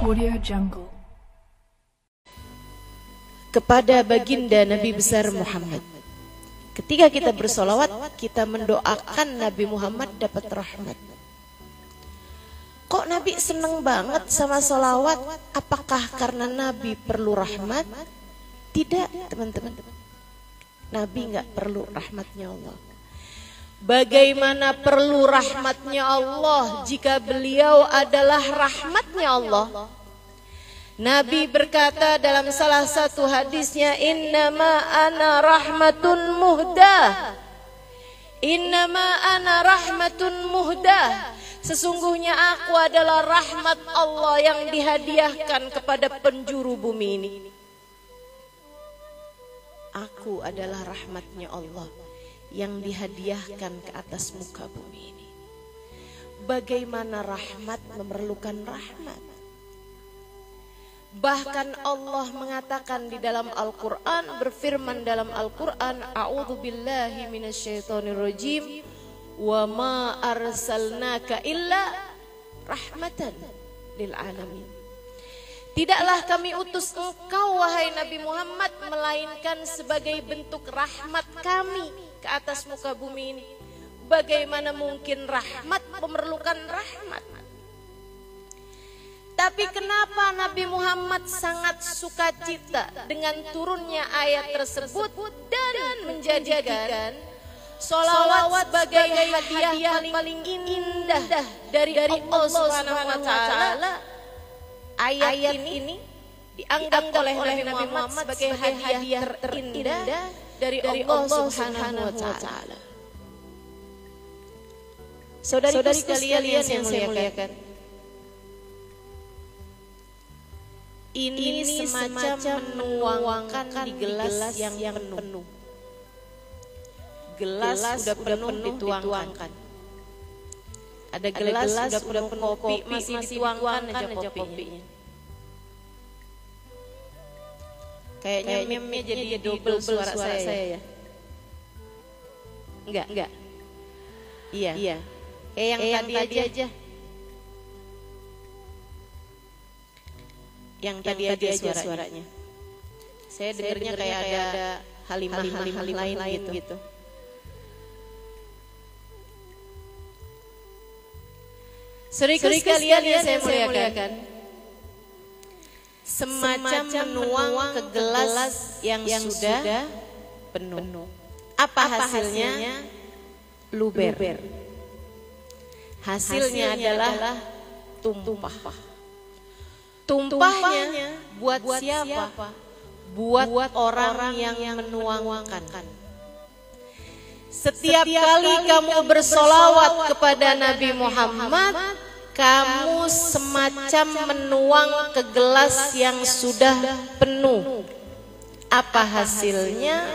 Audio Jungle. Kepada baginda Nabi besar Muhammad. Ketika kita bersolawat, kita mendoakan Nabi Muhammad dapat rahmat. Kok Nabi seneng banget sama solawat? Apakah karena Nabi perlu rahmat? Tidak, teman-teman. Nabi nggak perlu rahmatnya Allah. Bagaimana perlu rahmatnya Allah jika beliau adalah rahmatnya Allah? Nabi berkata dalam salah satu hadisnya, innama ana rahmatun muhdah. Innama ana rahmatun muhdah. Sesungguhnya aku adalah rahmat Allah yang dihadiahkan kepada penjuru bumi ini. Aku adalah rahmatnya Allah yang dihadiahkan ke atas muka bumi ini. Bagaimana rahmat memerlukan rahmat? Bahkan Allah mengatakan di dalam Al-Quran, berfirman dalam Al-Quran, a'udzu billahi minasyaitonir rajim, wa ma arsalnaka illa rahmatan lil alamin. Tidaklah kami utus engkau wahai Nabi Muhammad melainkan sebagai bentuk rahmat kami ke atas muka bumi ini. Bagaimana mungkin rahmat memerlukan rahmat? Tapi kenapa Nabi Muhammad sangat sukacita dengan turunnya ayat tersebut dan menjadikan sholawat sebagai hadiah paling indah dari Allah Subhanahu wa Ta'ala? Ayat ini dianggap oleh Nabi Muhammad sebagai hadiah terindah dari Allah Subhanahu wa Ta'ala. Saudari sekalian yang saya muliakan, ini semacam menuangkan di gelas yang penuh. Gelas sudah penuh dituangkan. Ada gelas sudah penuh kopi, masih dituangkan aja kopinya. Kayaknya meme jadi double suara saya ya. Enggak. Iya. Kayak yang tadi aja. Yang tadi aja suaranya. Saya dengarnya kayak ada halimah lain gitu. Saudari sekalian yang saya muliakan, semacam menuang ke gelas yang sudah penuh. Apa hasilnya? Luber. Hasilnya adalah tumpah. Tumpahnya buat siapa? Buat orang yang menuangkan. Setiap kali kamu bersolawat kepada Nabi Muhammad, kamu semacam menuang ke gelas yang sudah penuh. Apa hasilnya?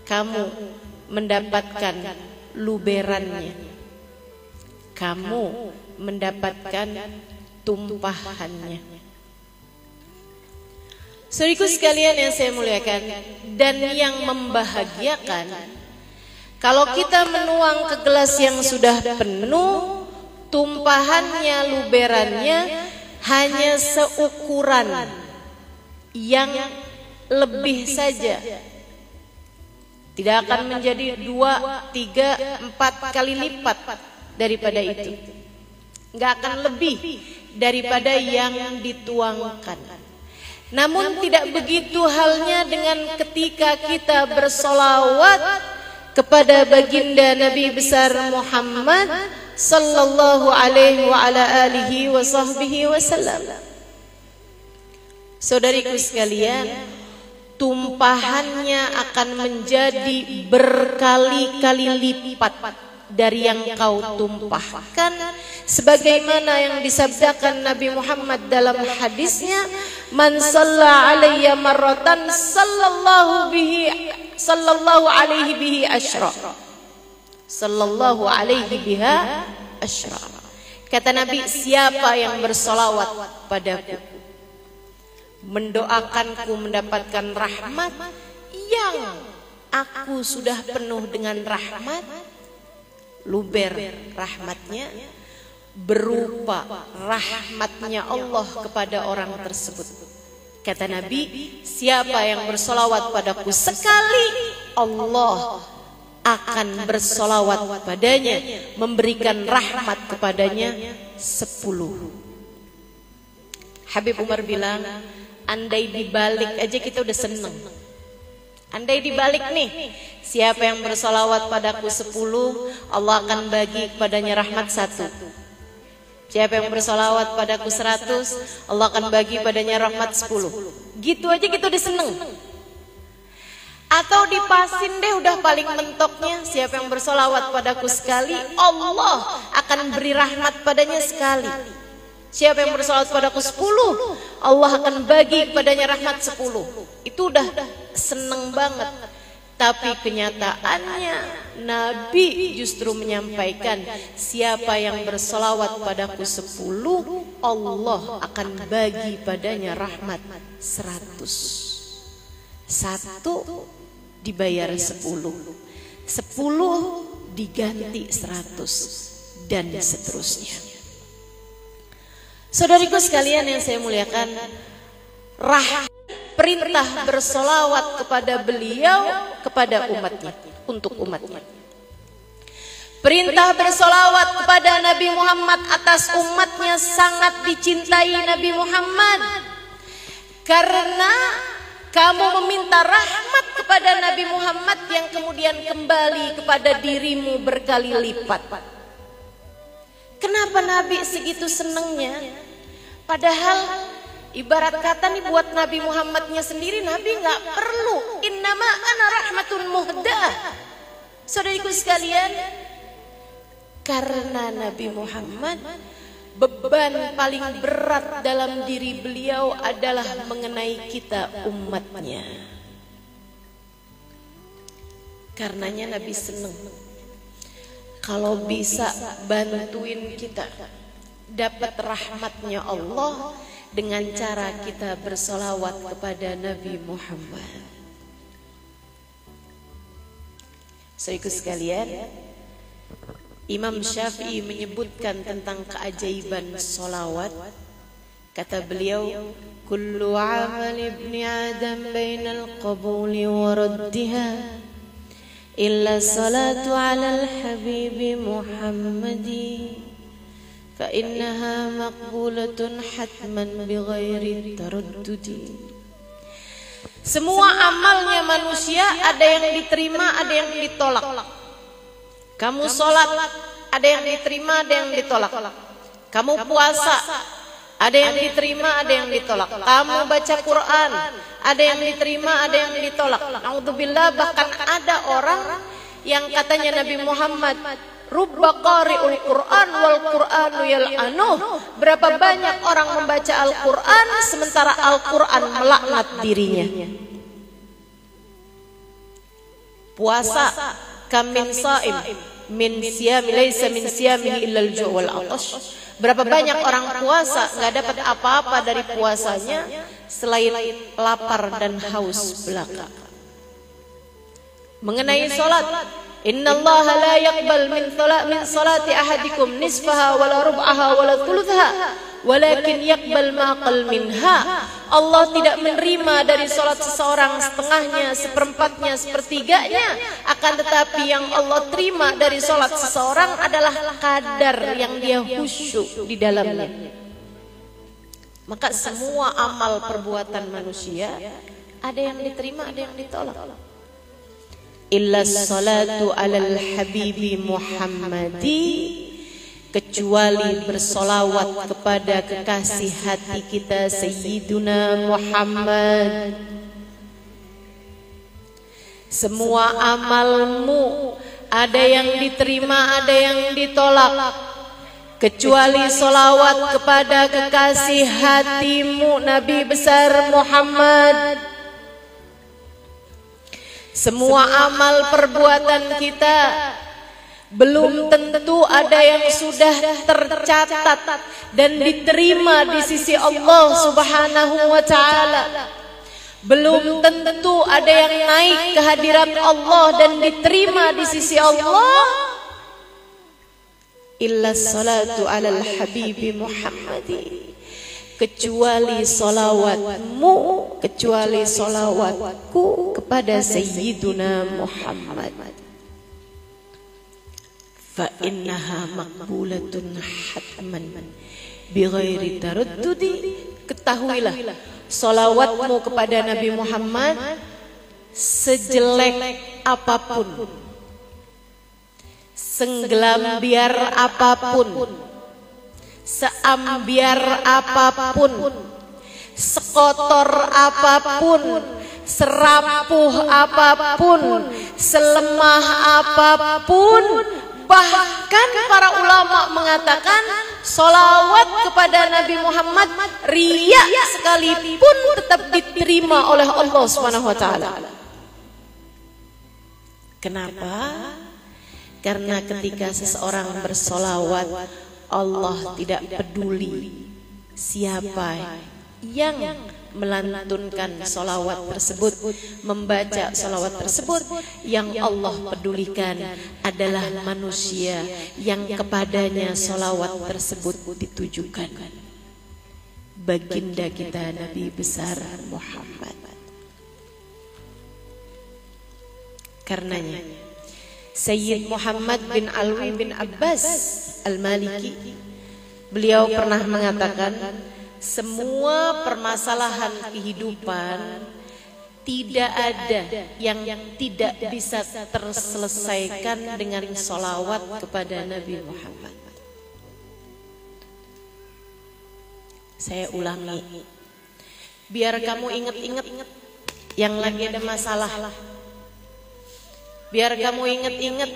Kamu mendapatkan luberannya. Kamu mendapatkan tumpahannya. Saudariku sekalian yang saya muliakan dan yang membahagiakan, kalau kita menuang ke gelas yang sudah penuh, tumpahannya, luberannya hanya seukuran yang lebih saja. Tidak akan menjadi 2, 3, 4 kali lipat daripada itu. Enggak akan lebih daripada yang dituangkan. Namun tidak begitu halnya dengan ketika kita bersolawat kepada baginda Nabi besar Muhammad sallallahu alaihi wa ala alihi wa sahbihi wasallam. Saudariku sekalian, tumpahannya akan menjadi berkali-kali lipat dari yang kau tumpahkan, sebagaimana yang disabdakan Nabi Muhammad dalam hadisnya, man shalla alayya marratan sallallahu alaihi bihi asyra. Sallallahu alaihi biha asyra. Kata Nabi, siapa yang bersolawat padaku, mendoakanku mendapatkan rahmat yang aku sudah penuh dengan rahmat, luber rahmatnya, berupa rahmatnya Allah kepada orang tersebut. Kata Nabi, siapa yang bersolawat padaku sekali, Allah akan bersolawat padanya, memberikan rahmat kepadanya 10. Habib Umar bilang, andai dibalik aja kita udah seneng. Andai dibalik nih, siapa yang bersolawat padaku 10, Allah akan bagi kepadanya rahmat 1. Siapa yang bersolawat padaku 100, Allah akan bagi padanya rahmat 10. Gitu aja kita udah seneng. Atau dipasin deh udah paling mentoknya, siapa yang bersolawat padaku sekali, Allah akan beri rahmat padanya sekali. Siapa yang bersolawat padaku 10, Allah akan bagi padanya rahmat 10. Itu udah seneng banget. Tapi kenyataannya Nabi justru menyampaikan, siapa yang bersolawat padaku 10, Allah akan bagi padanya rahmat 100. 1 dibayar 10, 10 diganti 100, dan seterusnya. Saudariku sekalian yang saya muliakan, perintah bersolawat kepada beliau, kepada umatnya, untuk umatnya. Perintah bersolawat kepada Nabi Muhammad atas umatnya sangat dicintai Nabi Muhammad. Karena kamu meminta rahmat kepada Nabi Muhammad yang kemudian kembali kepada dirimu berkali lipat. Kenapa Nabi segitu senengnya? Padahal ibarat kata nih buat Nabi Muhammadnya sendiri, Nabi nggak perlu. Innama ana rahmatun muhdah. Saudariku sekalian, karena Nabi Muhammad, beban paling berat dalam diri beliau adalah mengenai kita umatnya. Karenanya Nabi seneng kalau bisa bantuin kita dapat rahmatnya Allah dengan cara kita bersolawat kepada Nabi Muhammad. Saudaraku sekalian, Imam Syafi'i menyebutkan tentang keajaiban solawat. Kata beliau, kullu amal ibni Adam bainal qabuli wa raddiha illa salatu ala al-habibi Muhammadi fa innaha maqbulatun hatman bighairi taraddudi. Semua amalnya manusia ada yang diterima, ada yang ditolak. Kamu sholat, ada yang diterima, ada yang ditolak. Kamu puasa, ada yang diterima, ada yang ditolak. Kamu baca Quran, ada yang diterima, ada yang ditolak. Alhamdulillah, bahkan ada orang yang katanya Nabi Muhammad, rubba qari'ul Quran wal Qur'anu yal'anuh. Berapa banyak orang membaca Al-Quran sementara Al-Quran melaknat dirinya. Puasa, kam min sha'im min siyami laysa min siyamihi illa al-ju' wal 'atash. Berapa banyak orang puasa nggak dapat apa-apa dari puasanya selain lapar dan haus belaka. Mengenai salat, innallaha la yaqbal min salati ahadikum nisfaha wala rub'aha wala thuluthaha walakin yaqbal ma qal minha. Allah tidak menerima dari salat seseorang setengahnya, seperempatnya, sepertiganya. Akan tetapi yang Allah terima dari salat seseorang adalah kadar yang dia khusyuk di dalamnya. Maka semua amal perbuatan manusia ada yang diterima, ada yang ditolak. Illa salatu alal habibi Muhammadi, kecuali bersolawat kepada kekasih hati kita Sayyiduna Muhammad. Semua amalmu ada yang diterima, ada yang ditolak, kecuali solawat kepada kekasih hatimu Nabi besar Muhammad. Semua amal perbuatan kita belum tentu ada yang sudah tercatat dan diterima di sisi Allah Subhanahu wa ta'ala. Belum tentu ada yang naik ke hadirat Allah dan diterima di sisi Allah. illa salatu alal habibi Muhammadi, kecuali solawatmu, kecuali solawatku kepada Sayyiduna Muhammad. Fa innaha maqbulatun hatman bighairi taraddudi. Ketahuilah, solawatmu kepada Nabi Muhammad sejelek apapun, senggelambiar apapun, seambiar apapun, sekotor apapun, serapuh apapun, selemah apapun, bahkan para ulama mengatakan solawat kepada Nabi Muhammad riya sekalipun tetap diterima oleh Allah Subhanahu wa taala. Kenapa? Karena ketika seseorang bersolawat, Allah tidak peduli siapa yang melantunkan solawat tersebut, membaca solawat tersebut. Yang Allah pedulikan adalah manusia yang kepadanya solawat tersebut ditujukan. Baginda kita Nabi besar Muhammad. Karenanya Sayyid Muhammad bin Alwi bin Abbas Al-Maliki, beliau pernah mengatakan, semua permasalahan kehidupan tidak ada yang tidak bisa terselesaikan dengan solawat kepada Nabi Muhammad. Saya ulangi, biar kamu ingat-ingat yang lagi ada masalah, biar kamu ingat-ingat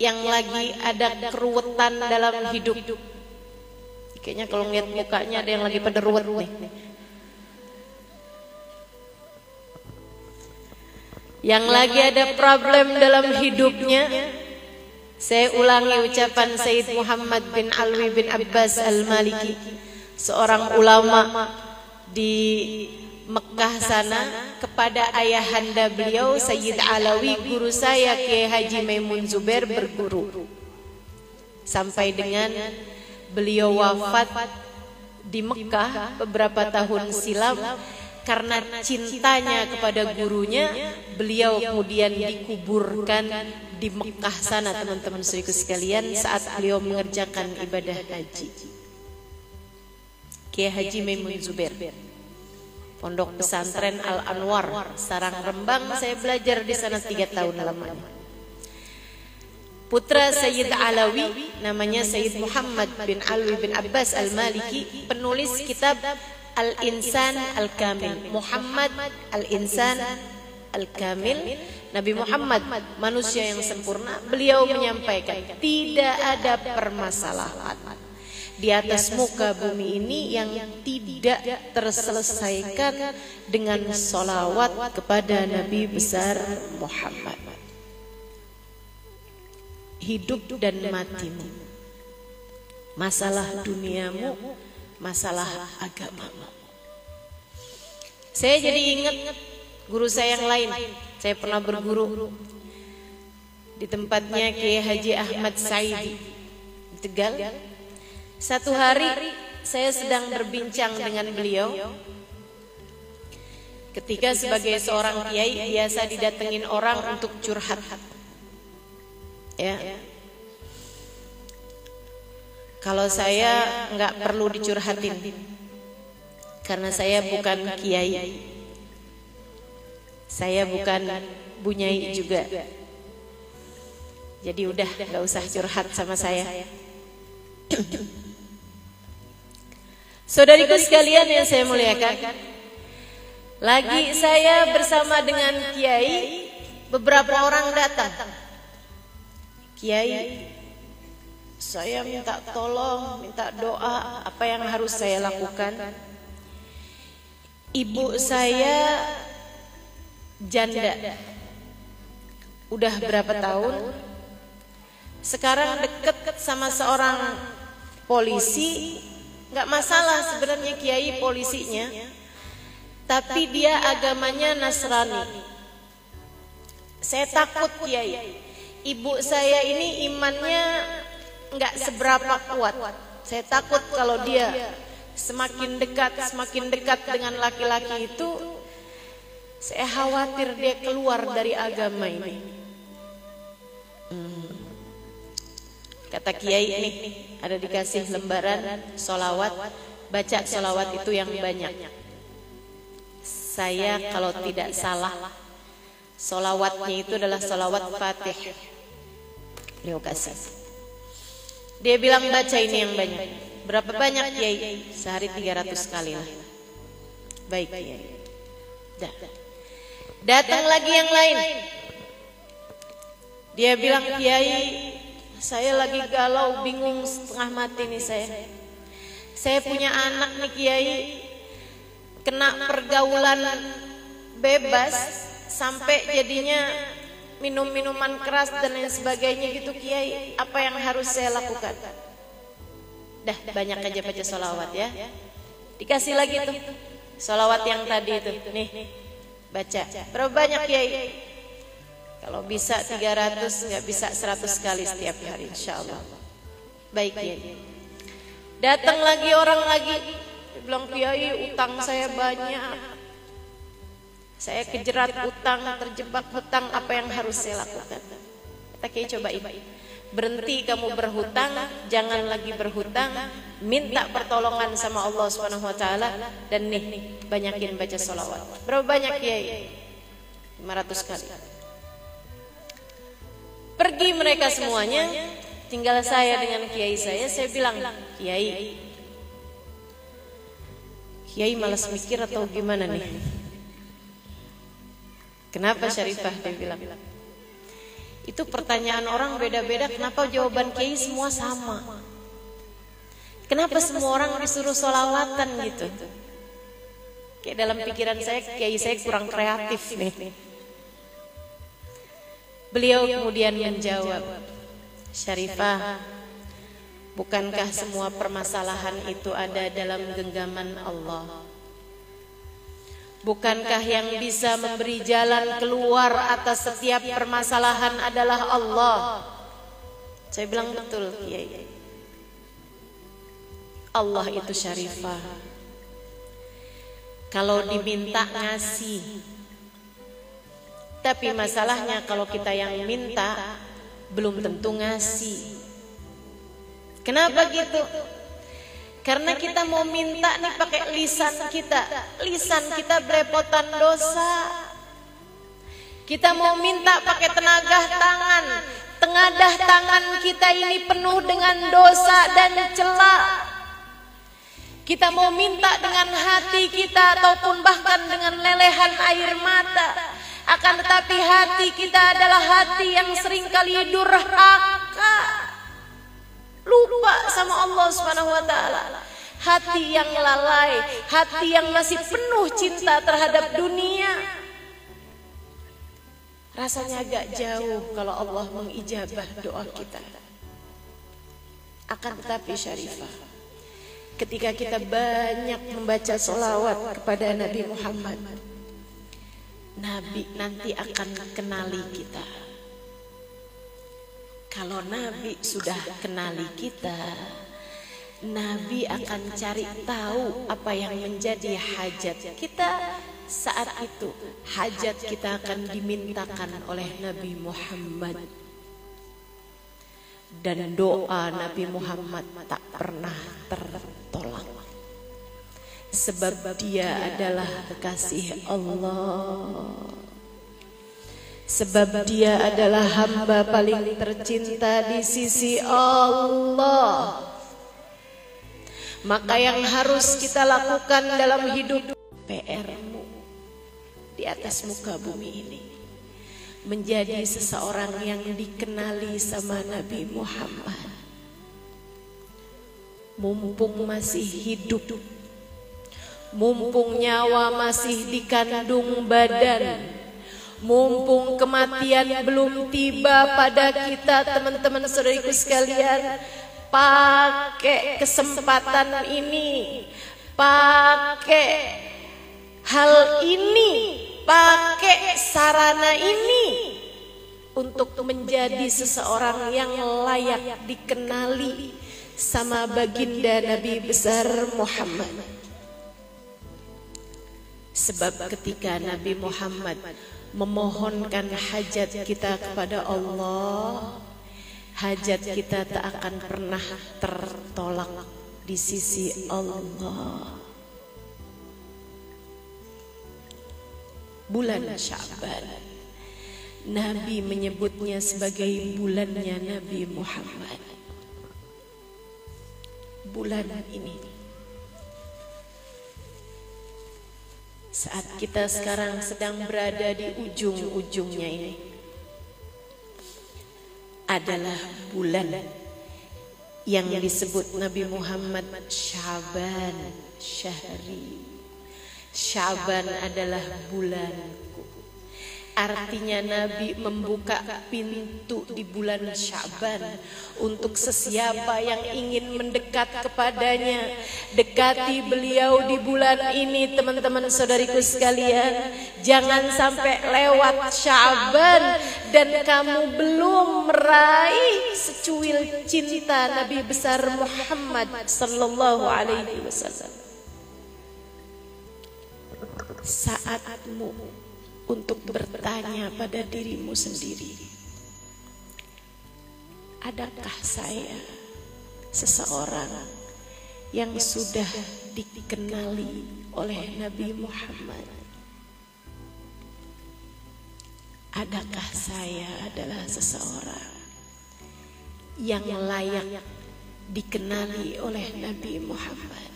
yang lagi ada keruwetan dalam hidup. Kayaknya kalau ngeliat mukanya ada yang lagi pada ruwet nih. Yang lagi ada problem dalam hidupnya. Saya ulangi ucapan Sayyid Muhammad bin Alwi bin Abbas Al-Maliki, seorang ulama di Mekah sana, kepada ayahanda beliau Sayyid Alawi, guru saya Kiai Haji Maimun Zubair berguru, sampai dengan beliau wafat di Mekah beberapa tahun silam. Karena cintanya kepada gurunya, beliau kemudian dikuburkan di Mekah sana, teman-teman saudaraku sekalian, saat beliau mengerjakan ibadah haji. Kiai Haji Maimun Zubair, Pondok Pesantren Al-Anwar, Sarang Rembang. Saya belajar di sana 3 tahun lamanya. Putra Sayyid Alawi, namanya Sayyid Muhammad bin Alwi bin Abbas Al-Maliki, penulis kitab Al-Insan Al-Kamil. Muhammad Al-Insan Al-Kamil, Nabi Muhammad manusia yang sempurna. Beliau menyampaikan, tidak ada permasalahan di atas muka bumi ini yang tidak terselesaikan dengan solawat kepada Nabi besar Muhammad. Hidup dan matimu, masalah duniamu, masalah agamamu. Saya jadi ingat guru saya yang lain. Saya pernah berguru di tempatnya Kiai Haji Ahmad Saidi di Tegal. Satu hari saya sedang berbincang dengan beliau, ketika sebagai seorang kiai biasa didatengin orang untuk curhat, ya. Kalau saya nggak perlu dicurhatin, karena saya bukan kiai, saya bukan bunyai juga. Jadi udah nggak usah curhat sama saya. Saudariku sekalian yang saya muliakan, lagi saya bersama dengan kiai, beberapa orang datang. Kiai, saya minta tolong, minta doa, apa yang harus saya lakukan? Ibu saya janda, udah berapa tahun, sekarang deket sama seorang polisi. Nggak masalah sebenarnya kiai polisinya, tapi dia agamanya Nasrani. Saya takut kiai, ibu saya ini imannya nggak seberapa kuat. Saya takut kalau dia semakin dekat dengan laki-laki itu, saya khawatir dia keluar dari agama ini. Kata Kiai nih, ada dikasih lembaran solawat, baca solawat itu yang banyak. Saya kalau tidak salah, solawatnya itu adalah solawat Fatih. Beliau kasih. Dia bilang baca ini yang banyak. Berapa banyak Kiai? Sehari 300 kali lah. Baik Kiai. Dah. Datang lagi yang lain. Dia bilang, Kiai, saya lagi galau, bingung, setengah mati nih saya. Saya punya anak nih Kiai, kena pergaulan bebas sampai jadinya minum minuman keras dan lain sebagainya gitu Kiai. Apa yang harus saya lakukan? Dah, banyak aja baca sholawat ya. Dikasih lagi tuh sholawat yang tadi itu. Nih, baca. Berapa banyak Kiai? Kalau bisa 300, nggak bisa 100 kali setiap hari insya Allah. Baik Kiai. Datang lagi orang lagi, dia bilang, Kiai, utang saya banyak, saya kejerat utang, terjebak hutang, apa yang harus saya lakukan? Kata Kiai, coba berhenti kamu berhutang, jangan lagi berhutang, minta pertolongan sama Allah SWT, dan nih banyakin baca sholawat. Berapa banyak Kiai? 500 kali. Pergi mereka semuanya, tinggal saya dengan Kiai saya bilang, Kiai malas mikir atau gimana nih? Kenapa Syarifah? Dia bilang, itu pertanyaan orang beda-beda, kenapa jawaban Kiai semua sama? Kenapa semua orang disuruh sholawatan gitu? Kayak dalam pikiran saya, Kiai saya kurang kreatif nih. Beliau kemudian menjawab, Syarifah, bukankah semua permasalahan itu ada dalam genggaman Allah? Bukankah yang bisa memberi jalan keluar atas setiap permasalahan adalah Allah? Saya bilang betul Kiai. Allah itu Syarifah. Kalau diminta ngasih. Tapi masalahnya kalau kita yang minta belum tentu ngasih. Kenapa gitu? Karena kita mau minta nih pakai lisan kita. Lisan kita belepotan dosa. Kita mau minta pakai tenaga tangan. Tenaga tangan kita ini penuh dengan dosa dan celah. Kita mau minta dengan hati kita ataupun bahkan dengan lelehan air mata. Akan tetapi hati kita adalah hati yang seringkali durhaka, lupa sama Allah SWT. Hati yang lalai, hati yang masih penuh cinta terhadap dunia. Rasanya agak jauh kalau Allah mengijabah doa kita. Akan tetapi Syarifah, ketika kita banyak membaca sholawat kepada Nabi Muhammad, Nabi nanti akan kenali kita. Kalau Nabi sudah kenali kita, Nabi akan cari tahu apa yang menjadi hajat kita saat itu. Hajat kita akan dimintakan oleh Nabi Muhammad. Dan doa Nabi Muhammad tak pernah tertolak. Sebab dia adalah kekasih Allah. Sebab dia adalah hamba paling tercinta di sisi Allah. Maka yang harus kita lakukan dalam hidup, PR-mu di atas muka bumi ini, menjadi seseorang yang dikenali sama Nabi Muhammad. Mumpung masih hidup, mumpung nyawa masih di kandung badan, mumpung kematian belum tiba pada kita, teman-teman saudariku sekalian, pakai kesempatan ini, pakai hal ini, pakai sarana ini untuk menjadi seseorang yang layak dikenali sama baginda Nabi besar Muhammad. Sebab ketika Nabi Muhammad memohonkan hajat kita kepada Allah, hajat kita tak akan pernah tertolak di sisi Allah. Bulan Sya'ban, Nabi menyebutnya sebagai bulannya Nabi Muhammad. Bulan ini, saat kita sekarang sedang berada di ujung-ujungnya ini, adalah bulan yang disebut Nabi Muhammad Sya'ban, syahri. Sya'ban adalah bulanku. Artinya Nabi membuka pintu di bulan Sya'ban untuk sesiapa yang ingin mendekat kepadanya. Dekati beliau di bulan ini, teman-teman saudariku sekalian. Jangan sampai lewat Sya'ban dan kamu belum meraih secuil cinta Nabi besar Muhammad sallallahu alaihi wasallam. Saatmu untuk bertanya pada dirimu sendiri, adakah saya seseorang yang sudah dikenali oleh Nabi Muhammad? Adakah saya adalah seseorang yang layak dikenali oleh Nabi Muhammad?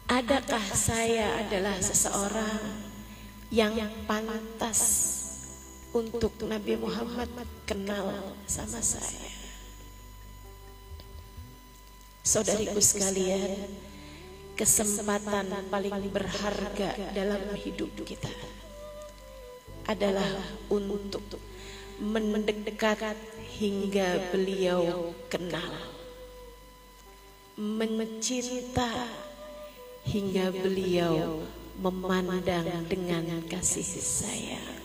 Adakah saya adalah seseorang yang pantas untuk Nabi Muhammad kenal sama saya? Saudariku sekalian, kesempatan paling berharga dalam hidup kita adalah untuk mendekat hingga beliau kenal, mencinta hingga beliau memandang dengan kasih sayang.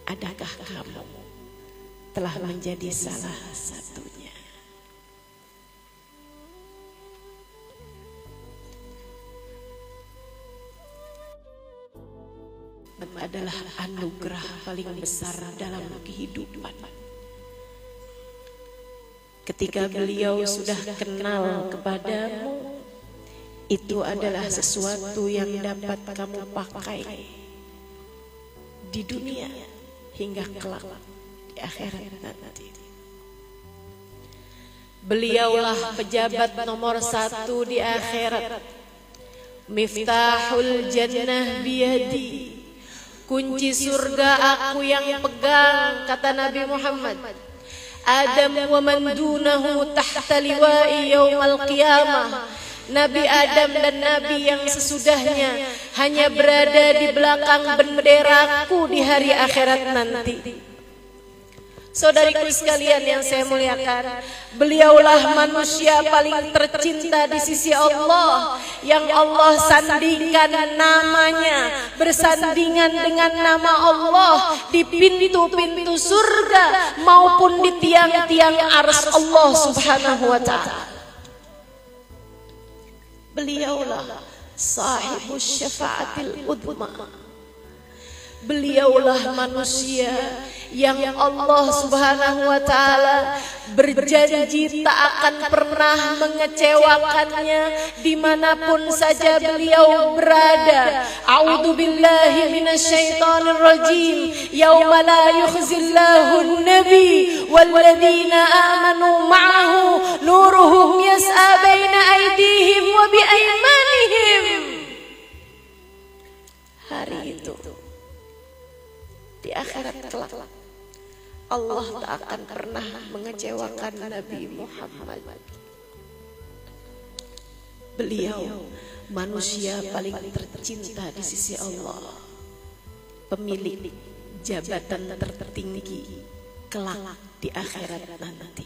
Adakah kamu telah menjadi salah satunya? Adalah anugerah paling besar dalam kehidupan. Ketika beliau sudah kenal kepadamu, itu adalah sesuatu yang dapat kamu pakai di dunia hingga kelak di akhirat nanti. Beliaulah pejabat nomor 1 di akhirat. Miftahul jannah biyadi. Kunci surga aku yang pegang, kata Nabi Muhammad. Adam wa man dunahu tahta liwa'i yaumal qiyamah. Nabi Adam dan Nabi yang sesudahnya hanya berada di belakang benderaku di hari akhirat nanti. Saudariku sekalian yang saya muliakan, beliaulah manusia paling tercinta di sisi Allah, yang Allah sandingkan namanya bersandingan dengan nama Allah di pintu-pintu surga maupun di tiang-tiang arsy Allah subhanahu wa ta'ala. Beliaulah sahibus syafa'atil udma. Beliaulah manusia yang Allah subhanahu wa ta'ala berjanji tak akan pernah mengecewakannya dimanapun saja beliau berada. A'udzu billahi minasyaitonir rajim. Yauma la yukhzillahu an-nabi walladzina amanu ma'ahu nuruhum yas'a baina aydihim wa bi aymanihim. Hari itu di akhirat kelak Allah tak akan pernah mengecewakan Nabi Muhammad. Beliau manusia paling tercinta di sisi Allah, pemilik jabatan tertinggi kelak di akhirat nanti.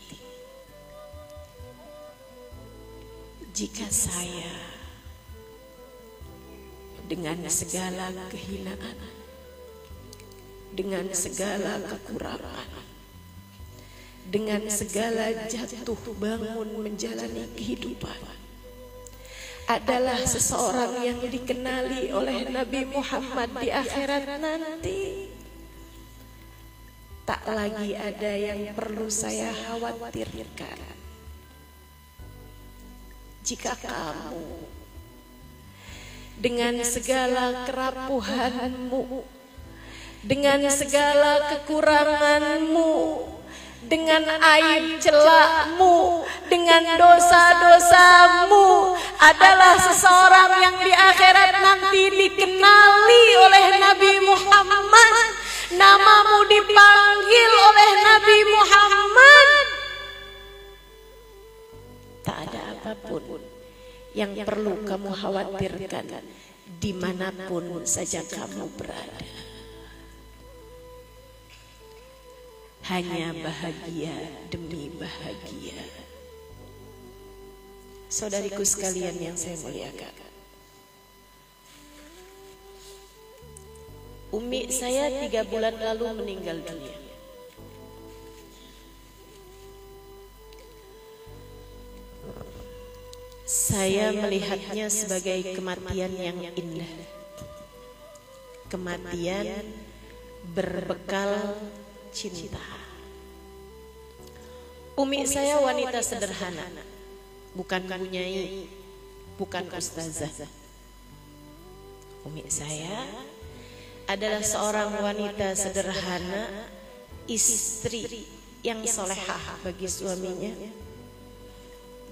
Jika saya dengan segala kehinaan, dengan segala kekurangan, dengan segala jatuh bangun menjalani kehidupan, adalah seseorang yang dikenali oleh Nabi Muhammad di akhirat nanti. Tak lagi ada yang perlu saya khawatirkan. Jika kamu dengan segala kerapuhanmu, dengan segala kekuranganmu, dengan aib celakmu, dengan dosa-dosamu, adalah seseorang yang di akhirat nanti dikenali oleh Nabi Muhammad, namamu dipanggil oleh Nabi Muhammad, tak ada apapun yang perlu kamu khawatirkan dimanapun saja kamu berada. Hanya bahagia demi bahagia. Saudariku sekalian yang saya muliakan, umi saya 3 bulan lalu meninggal dunia. Saya melihatnya sebagai kematian yang indah, kematian berbekal cinta. Umi saya wanita sederhana, bukan bunyai, bukan ustazah. Umi saya adalah seorang wanita sederhana, istri yang solehah bagi suaminya,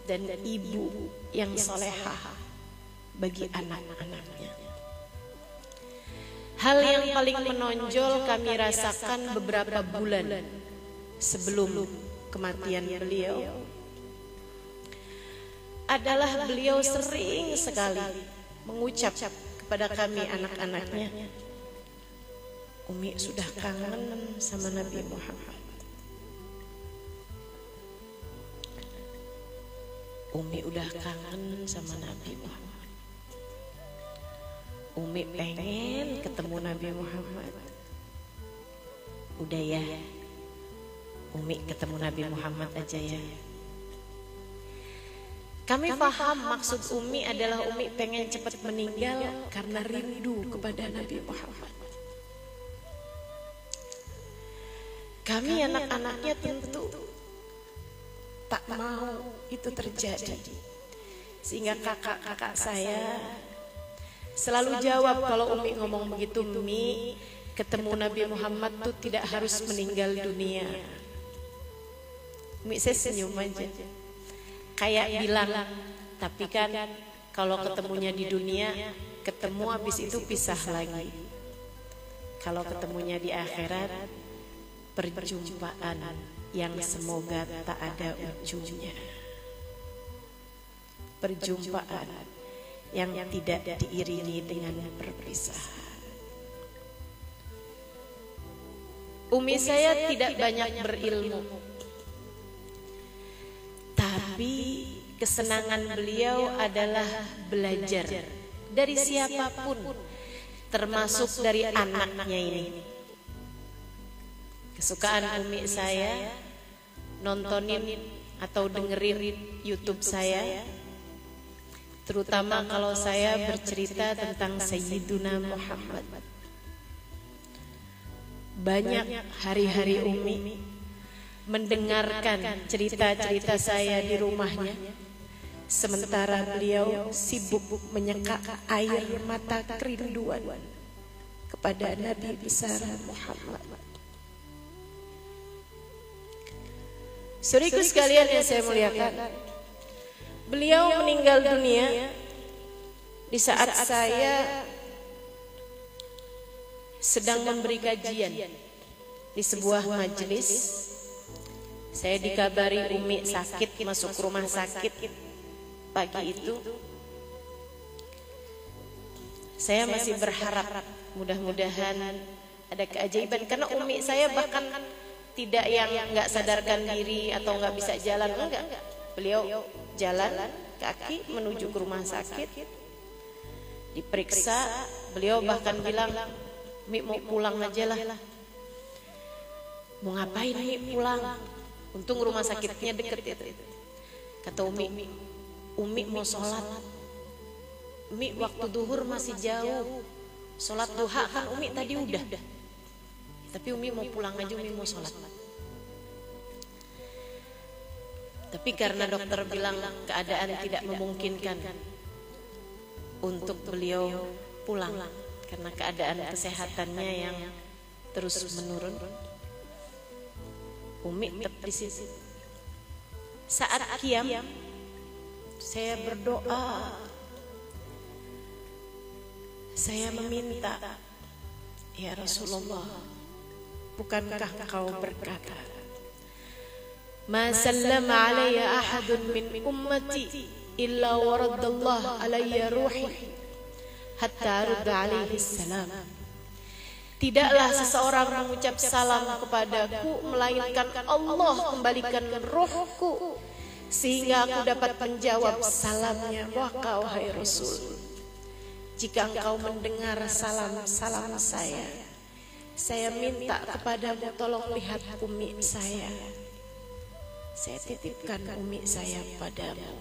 dan ibu yang solehah bagi anak-anaknya. Hal yang paling menonjol kami rasakan beberapa bulan sebelum kematian beliau adalah beliau sering sekali mengucap kepada kami anak-anaknya, Umi sudah kangen sama Nabi Muhammad. Umi udah kangen sama Nabi Muhammad. Umi pengen ketemu Nabi Muhammad. Udah ya, Umi ketemu Nabi Muhammad aja ya. Kami paham maksud Umi adalah Umi pengen cepat meninggal karena rindu kepada Nabi Muhammad. Kami anak-anaknya tentu tak mau itu terjadi, sehingga kakak-kakak saya selalu jawab kalau Umi ngomong begitu, Umi ketemu Nabi Muhammad tuh tidak harus meninggal dunia. Umi saya senyum aja, kayak bilang, tapi kan kalau ketemunya di dunia, ketemu habis itu pisah lagi. Kalau ketemunya di akhirat, perjumpaan yang semoga tak ada ujungnya. Perjumpaan yang tidak diiringi dengan perpisahan. Umi saya tidak banyak berilmu, tapi kesenangan beliau adalah belajar dari siapapun, termasuk dari anaknya ini. Kesukaan Umi saya nontonin atau dengerin YouTube saya, terutama kalau saya bercerita tentang Sayyiduna Muhammad. Banyak hari-hari Umi mendengarkan cerita-cerita saya di rumahnya, sementara beliau sibuk menyeka air mata kerinduan kepada Nabi besar Muhammad. Saudaraku sekalian yang saya muliakan, beliau meninggal dunia di saat saya sedang memberi kajian di sebuah majelis. Saya dikabari Umi sakit, masuk rumah sakit pagi itu. Saya masih berharap mudah-mudahan ada keajaiban, karena Umi saya bahkan tidak yang nggak sadarkan diri atau nggak bisa jalan, enggak. Beliau jalan kaki menuju ke rumah sakit. Diperiksa, beliau bahkan bilang, "Mi mau pulang aja lah." Mau ngapain Mi pulang? Untung rumah sakitnya deket itu. Kata Umi mau sholat. Mi waktu duhur masih jauh. Sholat duha kan Umi tadi udah. Tapi Umi mau pulang aja, Umi mau sholat. Tapi karena dokter bilang keadaan tidak memungkinkan untuk beliau pulang karena keadaan kesehatannya yang terus menurun, Umi tetap di situ. Saat qiyam, saya berdoa, saya meminta, "Ya Rasulullah, bukankah Engkau berkata, ma sallama alayya ahadun min ummati illa waradallah alayya ruhi hatta rudda alaihi salam." Tidaklah seseorang mengucap salam kepadaku melainkan Allah kembalikan rohku sehingga aku dapat menjawab salamnya. Maka wahai Rasul, jika engkau mendengar salam saya minta kepadamu tolong lihat Umi saya. Saya titipkan Umi saya padamu.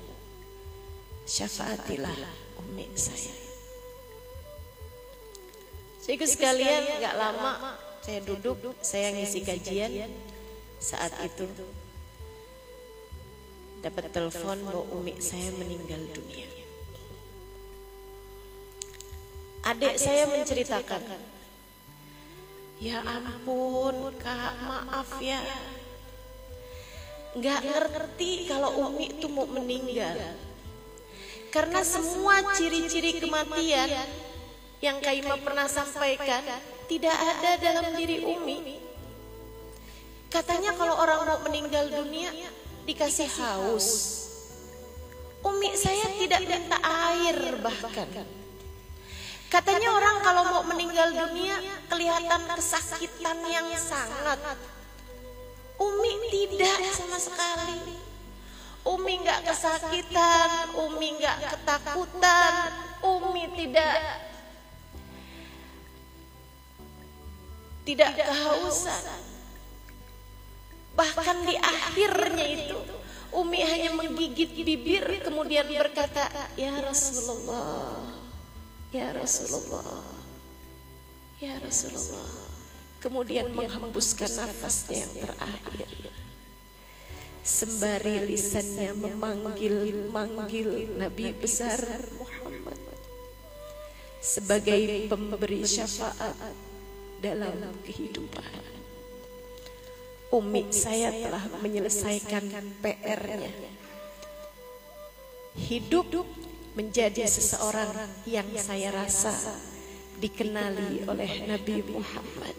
Syafaatilah Umi saya. Jadi sekalian, gak lama saya duduk, saya ngisi kajian. Saat itu dapat telepon bahwa Umi saya meninggal dunia. Adik saya menceritakan, "Ya ampun Kak, maaf ya, nggak ngerti kalau Umi itu mau meninggal. Karena semua ciri-ciri kematian yang Kak Ima pernah sampaikan tidak ada dalam diri Umi. Katanya kalau orang mau meninggal dunia dikasih haus. Umi saya tidak minta air bahkan. Katanya orang kalau mau meninggal dunia kelihatan kesakitan yang sangat. Umi tidak sama sekali. Umi nggak kesakitan, Umi nggak ketakutan, Umi tidak kehausan. Bahkan di akhirnya itu Umi hanya menggigit bibir kemudian berkata, "Ya Rasulullah, ya Rasulullah, ya Rasulullah." Kemudian menghembuskan nafasnya yang terakhir. Sembari lisannya memanggil Nabi besar Muhammad sebagai pemberi syafaat dalam kehidupan. Umi saya telah menyelesaikan PR-nya. Hidup menjadi seseorang yang saya rasa dikenali oleh Nabi Muhammad.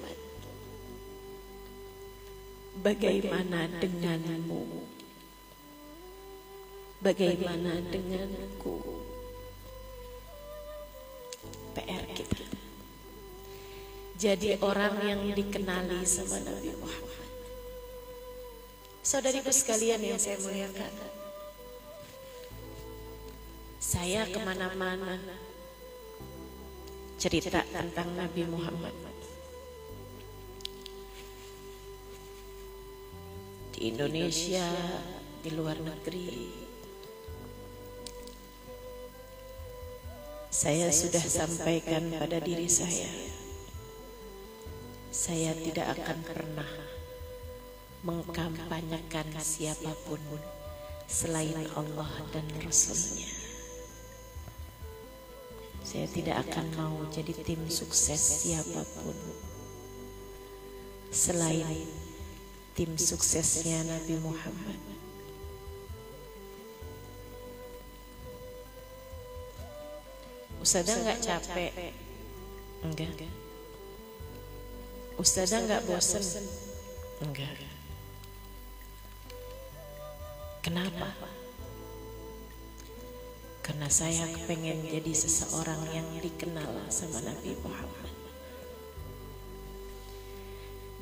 Bagaimana denganmu? Bagaimana denganku? PR kita. Jadi orang yang dikenali sama Nabi Muhammad. Saudariku sekalian yang saya muliakan, saya kemana-mana cerita tentang Nabi Muhammad. Di Indonesia, di luar negeri, saya sudah sampaikan pada diri saya tidak akan pernah mengkampanyekan siapapun selain Allah dan Rasul-Nya. Saya tidak akan mau jadi tim sukses siapapun selain tim suksesnya Nabi Muhammad. Ustazah nggak capek? Enggak. Ustazah nggak bosen? Enggak. Kenapa? Karena saya pengen jadi seseorang yang dikenal sama Nabi Muhammad.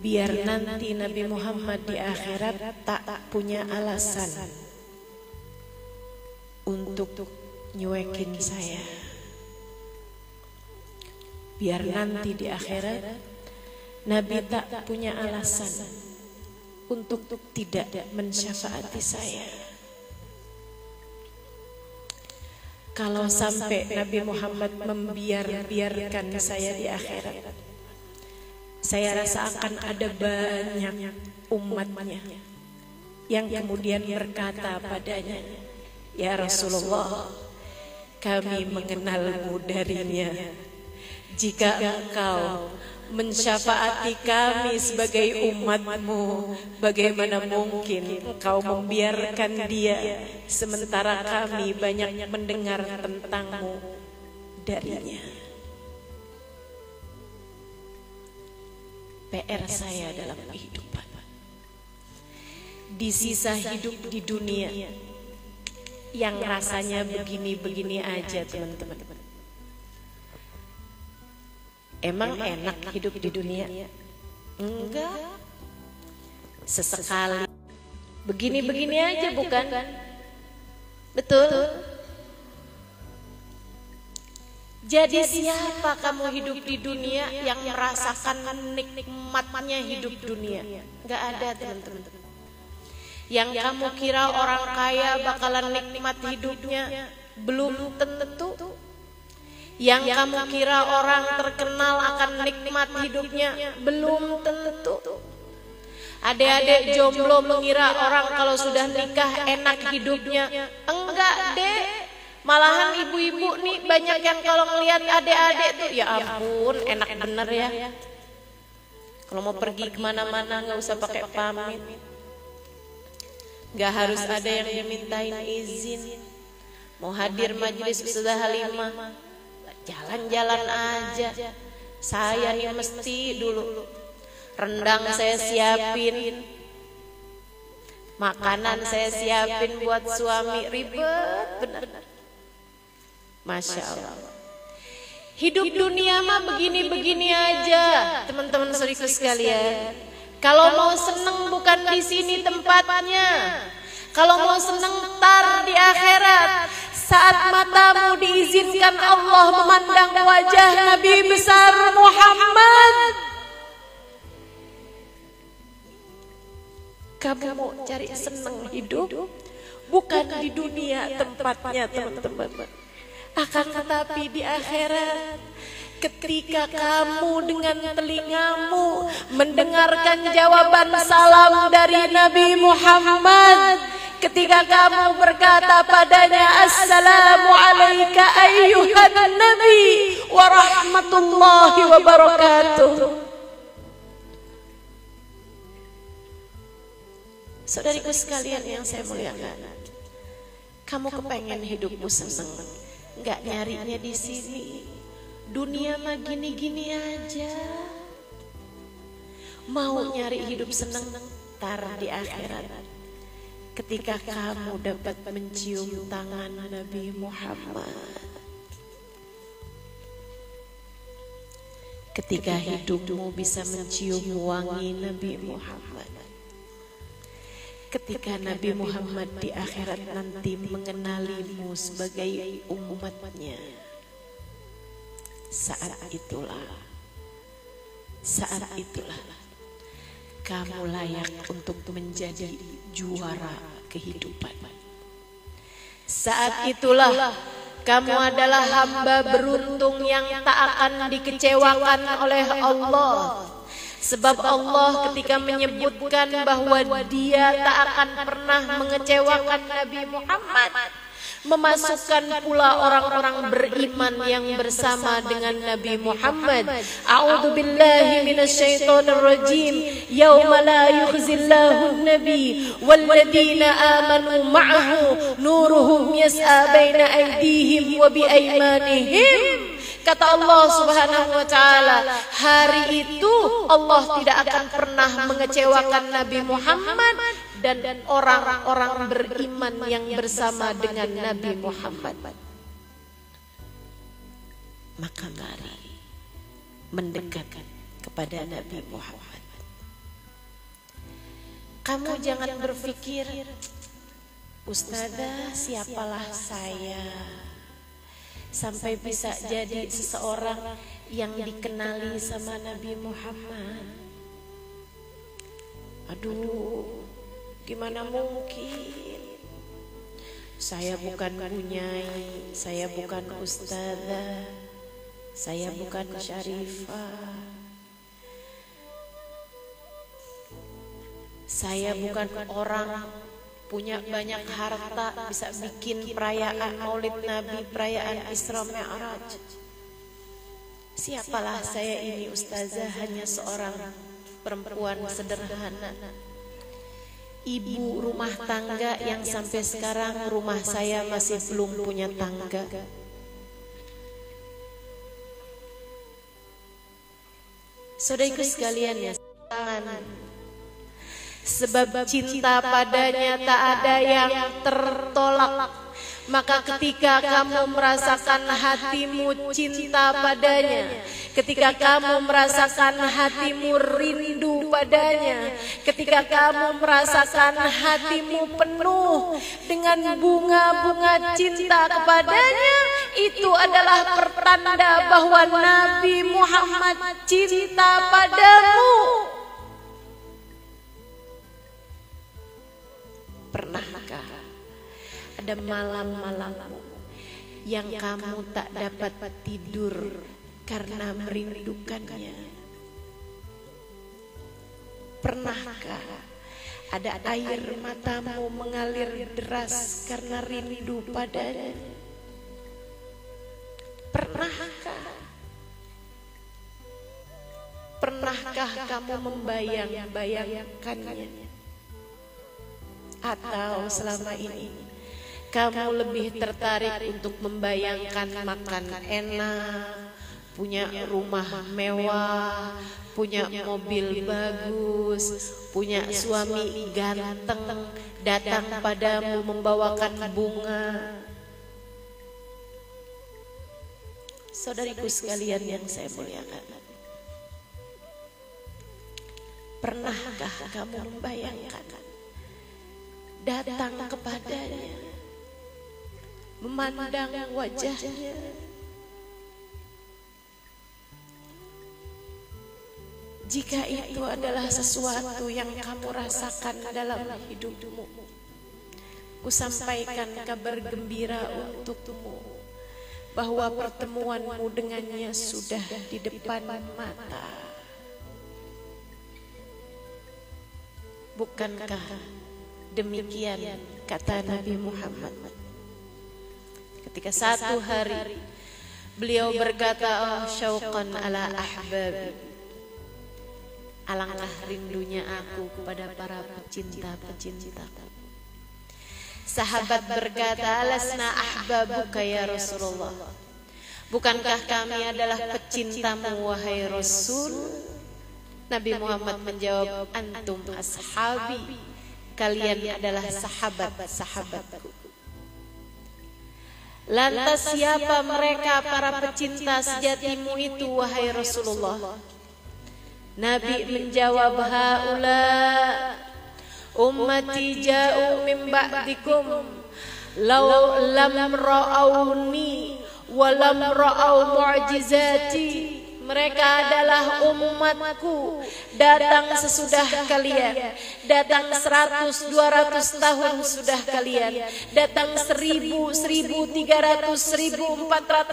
Biar nanti Nabi Muhammad di akhirat tak punya alasan untuk nyuekin saya. biar nanti di akhirat Nabi tak punya alasan untuk tidak mensyafaati saya. Kalau sampai Nabi Muhammad membiarkan saya di akhirat, saya rasa akan ada banyak umatnya yang kemudian berkata padanya, "Ya Rasulullah, kami mengenalmu darinya. Jika engkau mensyafaati kami sebagai umatmu, bagaimana mungkin engkau membiarkan dia sementara kami banyak mendengar tentangmu darinya?" PR saya dalam kehidupan, di sisa hidup di dunia yang rasanya begini-begini aja, teman-teman. Emang enak hidup di dunia? Enggak. Sesekali begini-begini aja, bukan? Betul? Jadi siapa kamu hidup di dunia yang merasakan nikmatnya hidup dunia? Enggak ada, teman-teman. Yang kamu kira orang kaya bakalan nikmat hidupnya, belum tentu. Yang kamu kira orang terkenal akan nikmat hidupnya, belum tentu. Adik-adik jomblo mengira orang kalau sudah nikah enak hidupnya. Enggak, Dek. Malahan ibu-ibu nih banyak yang kalau ngelihat adik-adik tuh, ya ampun, enak bener ya. Kalau mau pergi kemana-mana nggak usah pakai pamit, nggak harus ada yang dimintain izin. Mau hadir majelis Ustazah Halimah, jalan-jalan aja. Saya nih mesti dulu rendang saya siapin, makanan saya siapin buat suami, ribet bener. Masya Allah. Hidup dunia mah begini-begini aja, teman-teman saudaraku sekalian. Kalau mau seneng bukan di sini tempatnya. Kalau mau seneng tar di akhirat, saat matamu diizinkan Allah memandang wajah Nabi besar Muhammad. Kamu mau cari seneng hidup bukan di dunia tempatnya, teman-teman. Akan tetapi di akhirat, ketika kamu dengan telingamu mendengarkan jawaban salam dari Nabi Muhammad, ketika kamu berkata padanya, "Assalamu alayka ayyuhan nabi wa rahmatullahi wa barakatuh." Saudariku sekalian yang saya muliakan, kamu kepengen hidupmu senang, nggak nyarinya di sini. Dunia mah gini-gini aja. Mau nyari hidup senang, tar di akhirat. Ketika kamu dapat mencium tangan Nabi Muhammad, ketika hidupmu bisa mencium wangi Nabi Muhammad, ketika Nabi Muhammad di akhirat nanti mengenalimu sebagai umatnya, saat itulah kamu layak untuk menjadi juara kehidupan. Saat itulah kamu adalah hamba beruntung yang tak akan dikecewakan oleh Allah. Sebab Allah ketika menyebutkan bahwa Dia tak akan pernah mengecewakan Nabi Muhammad, memasukkan pula orang-orang beriman yang bersama dengan Nabi Muhammad. A'udzu billahi minasyaitonir rajim. Yauma la yukhzillahu an-nabi walladzina amanu ma'ahu nuruhum yas'a baina aydihim wa bi aymanihim. Kata Allah Subhanahu wa taala, hari itu Allah tidak akan pernah mengecewakan Nabi Muhammad dan orang-orang beriman yang bersama dengan Nabi Muhammad. Maka mari mendekat kepada Nabi Muhammad. Kamu jangan berpikir, Ustazah, siapalah saya? sampai bisa jadi seseorang yang dikenali sama Nabi Muhammad. Aduh, gimana mungkin? Saya bukan bunyai, saya bukan ustazah, saya bukan syarifah, saya bukan orang punya banyak harta bisa bikin perayaan Maulid Nabi, perayaan Isra Mi'raj. Siapalah saya ini, ustazah, hanya seorang perempuan sederhana, ibu rumah tangga yang sampai sekarang rumah saya masih belum punya tangga. Saudaraku sekalian ya, sebab cinta padanya tak ada yang tertolak. Maka ketika kamu merasakan hatimu cinta padanya, ketika kamu merasakan hatimu rindu padanya, ketika kamu merasakan hatimu penuh dengan bunga-bunga cinta kepadanya, itu adalah pertanda bahwa Nabi Muhammad cinta padamu. Pernahkah ada malam-malammu yang kamu tak dapat tidur karena merindukannya? Pernahkah ada air matamu mengalir deras karena rindu padanya? Pernahkah kamu membayang-bayangkannya? Atau selama ini kamu lebih tertarik untuk membayangkan makan enak, punya rumah mewah, punya mobil bagus, punya suami ganteng datang padamu membawakan bunga? Saudariku sekalian yang saya muliakan, pernahkah kamu membayangkan datang kepadanya, memandang wajahnya, jika itu adalah sesuatu yang kamu rasakan dalam hidupmu, ku sampaikan kabar gembira untukmu bahwa pertemuanmu dengannya sudah di depan mata. Bukankah demikian kata Nabi Muhammad ketika satu hari beliau berkata, syauqan ala ahbab, alangkah rindunya aku kepada para pecinta-pecinta. Sahabat berkata, alasna ahbabuka ya Rasulullah, bukankah kami adalah pecintamu wahai Rasul? Nabi Muhammad menjawab, antum ashabi, kalian adalah sahabat-sahabatku. Lantas siapa mereka para pecinta sejatimu itu wahai Rasulullah? Nabi menjawab, haula ummati ja'u min ba'dikum law lam ra'awni wa lam ra'aw mu'jizati. Mereka adalah umatku, datang sesudah kalian, datang 100, 200 tahun sudah kalian, datang 1000, 1300, 1400,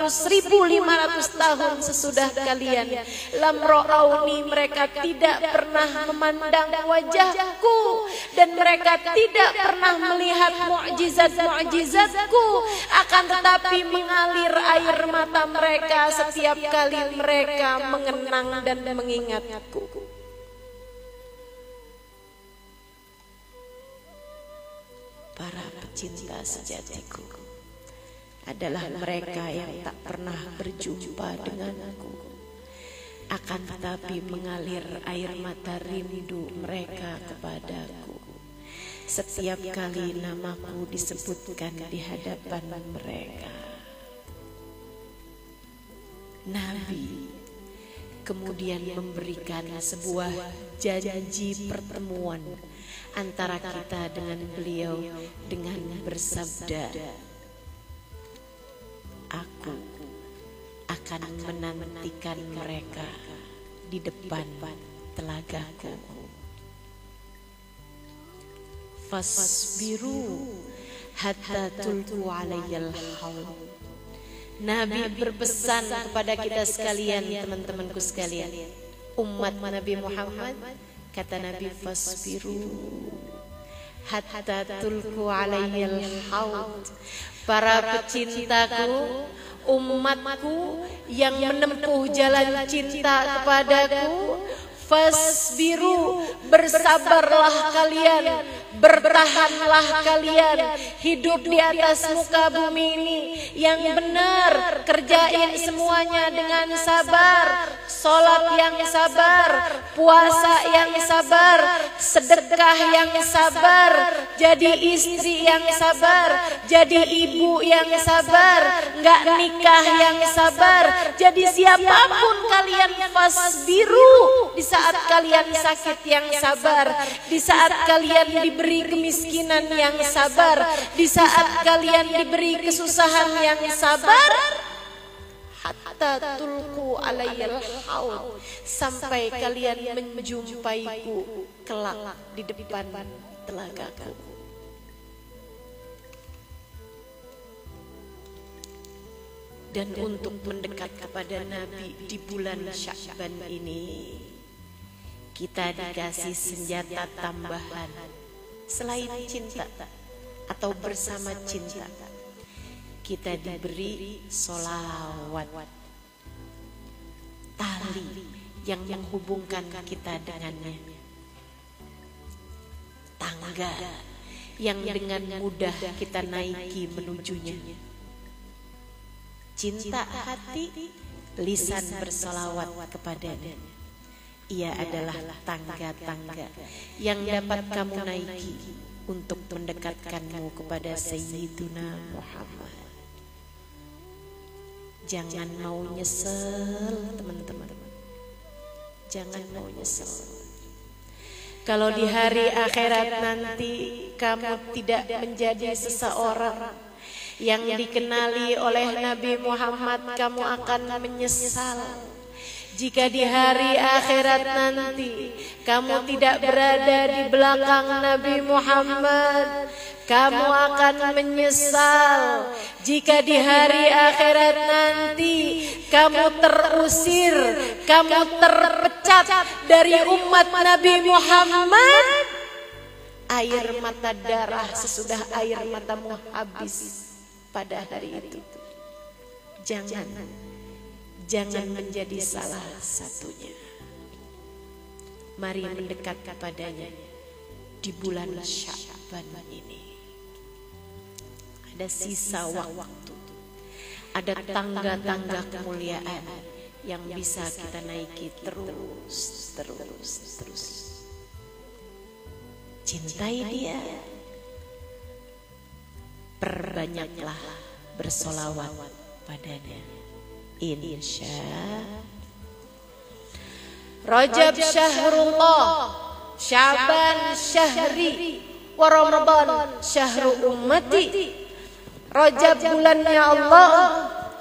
1500 tahun sesudah kalian. Lam ra'auni, mereka tidak pernah memandang wajahku, dan mereka tidak pernah melihat mukjizat-mukjizatku, akan tetapi mengalir air mata mereka setiap kali mereka mengenang dan mengingatku. Para pecinta sejatiku adalah mereka yang tak pernah berjumpa denganku, akan tetapi mengalir air mata rindu mereka kepadaku setiap kali namaku disebutkan di hadapan mereka. Nabi kemudian memberikan sebuah janji pertemuan antara kita dengan beliau dengan bersabda, aku akan menantikan mereka di depan telagaku. Fasbiru hatta tulqu alayyal haud. Nabi berpesan kepada kita sekalian, teman-temanku sekalian, umat Nabi Muhammad, kata Nabi, fasbiru hatta tulqu alayyal haud. Para pecintaku, umatku yang menempuh jalan cinta kepadaku, fasbiru, bersabarlah kalian, bertahanlah kalian, hidup di atas muka bumi ini yang benar, kerjain semuanya dengan sabar, sholat yang sabar, puasa yang sabar, sedekah yang sabar, jadi istri yang sabar, jadi ibu yang sabar, nggak nikah yang sabar, jadi siapapun kalian, fasbiru, di saat kalian sakit yang sabar, di saat kalian diberi kemiskinan yang sabar, di saat kalian diberi kesusahan yang sabar, hatta tulqu alayyal haud, sampai kalian menjumpaiku kelak di depan telagaku. Dan untuk mendekat kepada Nabi di bulan Sya'ban ini, kita dikasih senjata tambahan selain cinta atau bersama cinta. Kita diberi sholawat, tali yang menghubungkan kita dengannya, tangga yang dengan mudah kita naiki menujunya. Cinta hati, lisan bersolawat kepadanya. Ia adalah tangga-tangga yang dapat kamu naiki untuk mendekatkanmu kepada Sayyiduna Muhammad. Jangan mau nyesel, teman-teman. Jangan mau nyesel. Kalau di hari akhirat nanti kamu tidak menjadi seseorang yang dikenali oleh Nabi Muhammad, kamu akan menyesal. Jika di hari akhirat nanti kamu tidak berada di belakang Nabi Muhammad, kamu akan menyesal. Jika di hari akhirat nanti kamu terusir, kamu terpecat dari umat Nabi Muhammad, air mata darah sesudah air matamu habis pada hari itu. Jangan menjadi salah satunya. Mari mendekat kepadanya di bulan Sya'ban ini. Ada sisa waktu, ada tangga-tangga kemuliaan yang bisa kita naiki terus. Cintai dia, perbanyaklah bersolawat padanya. Insya Rajab syahrullah, Sya'ban syahri, wa Ramadan syahru ummati. Rajab bulannya Allah,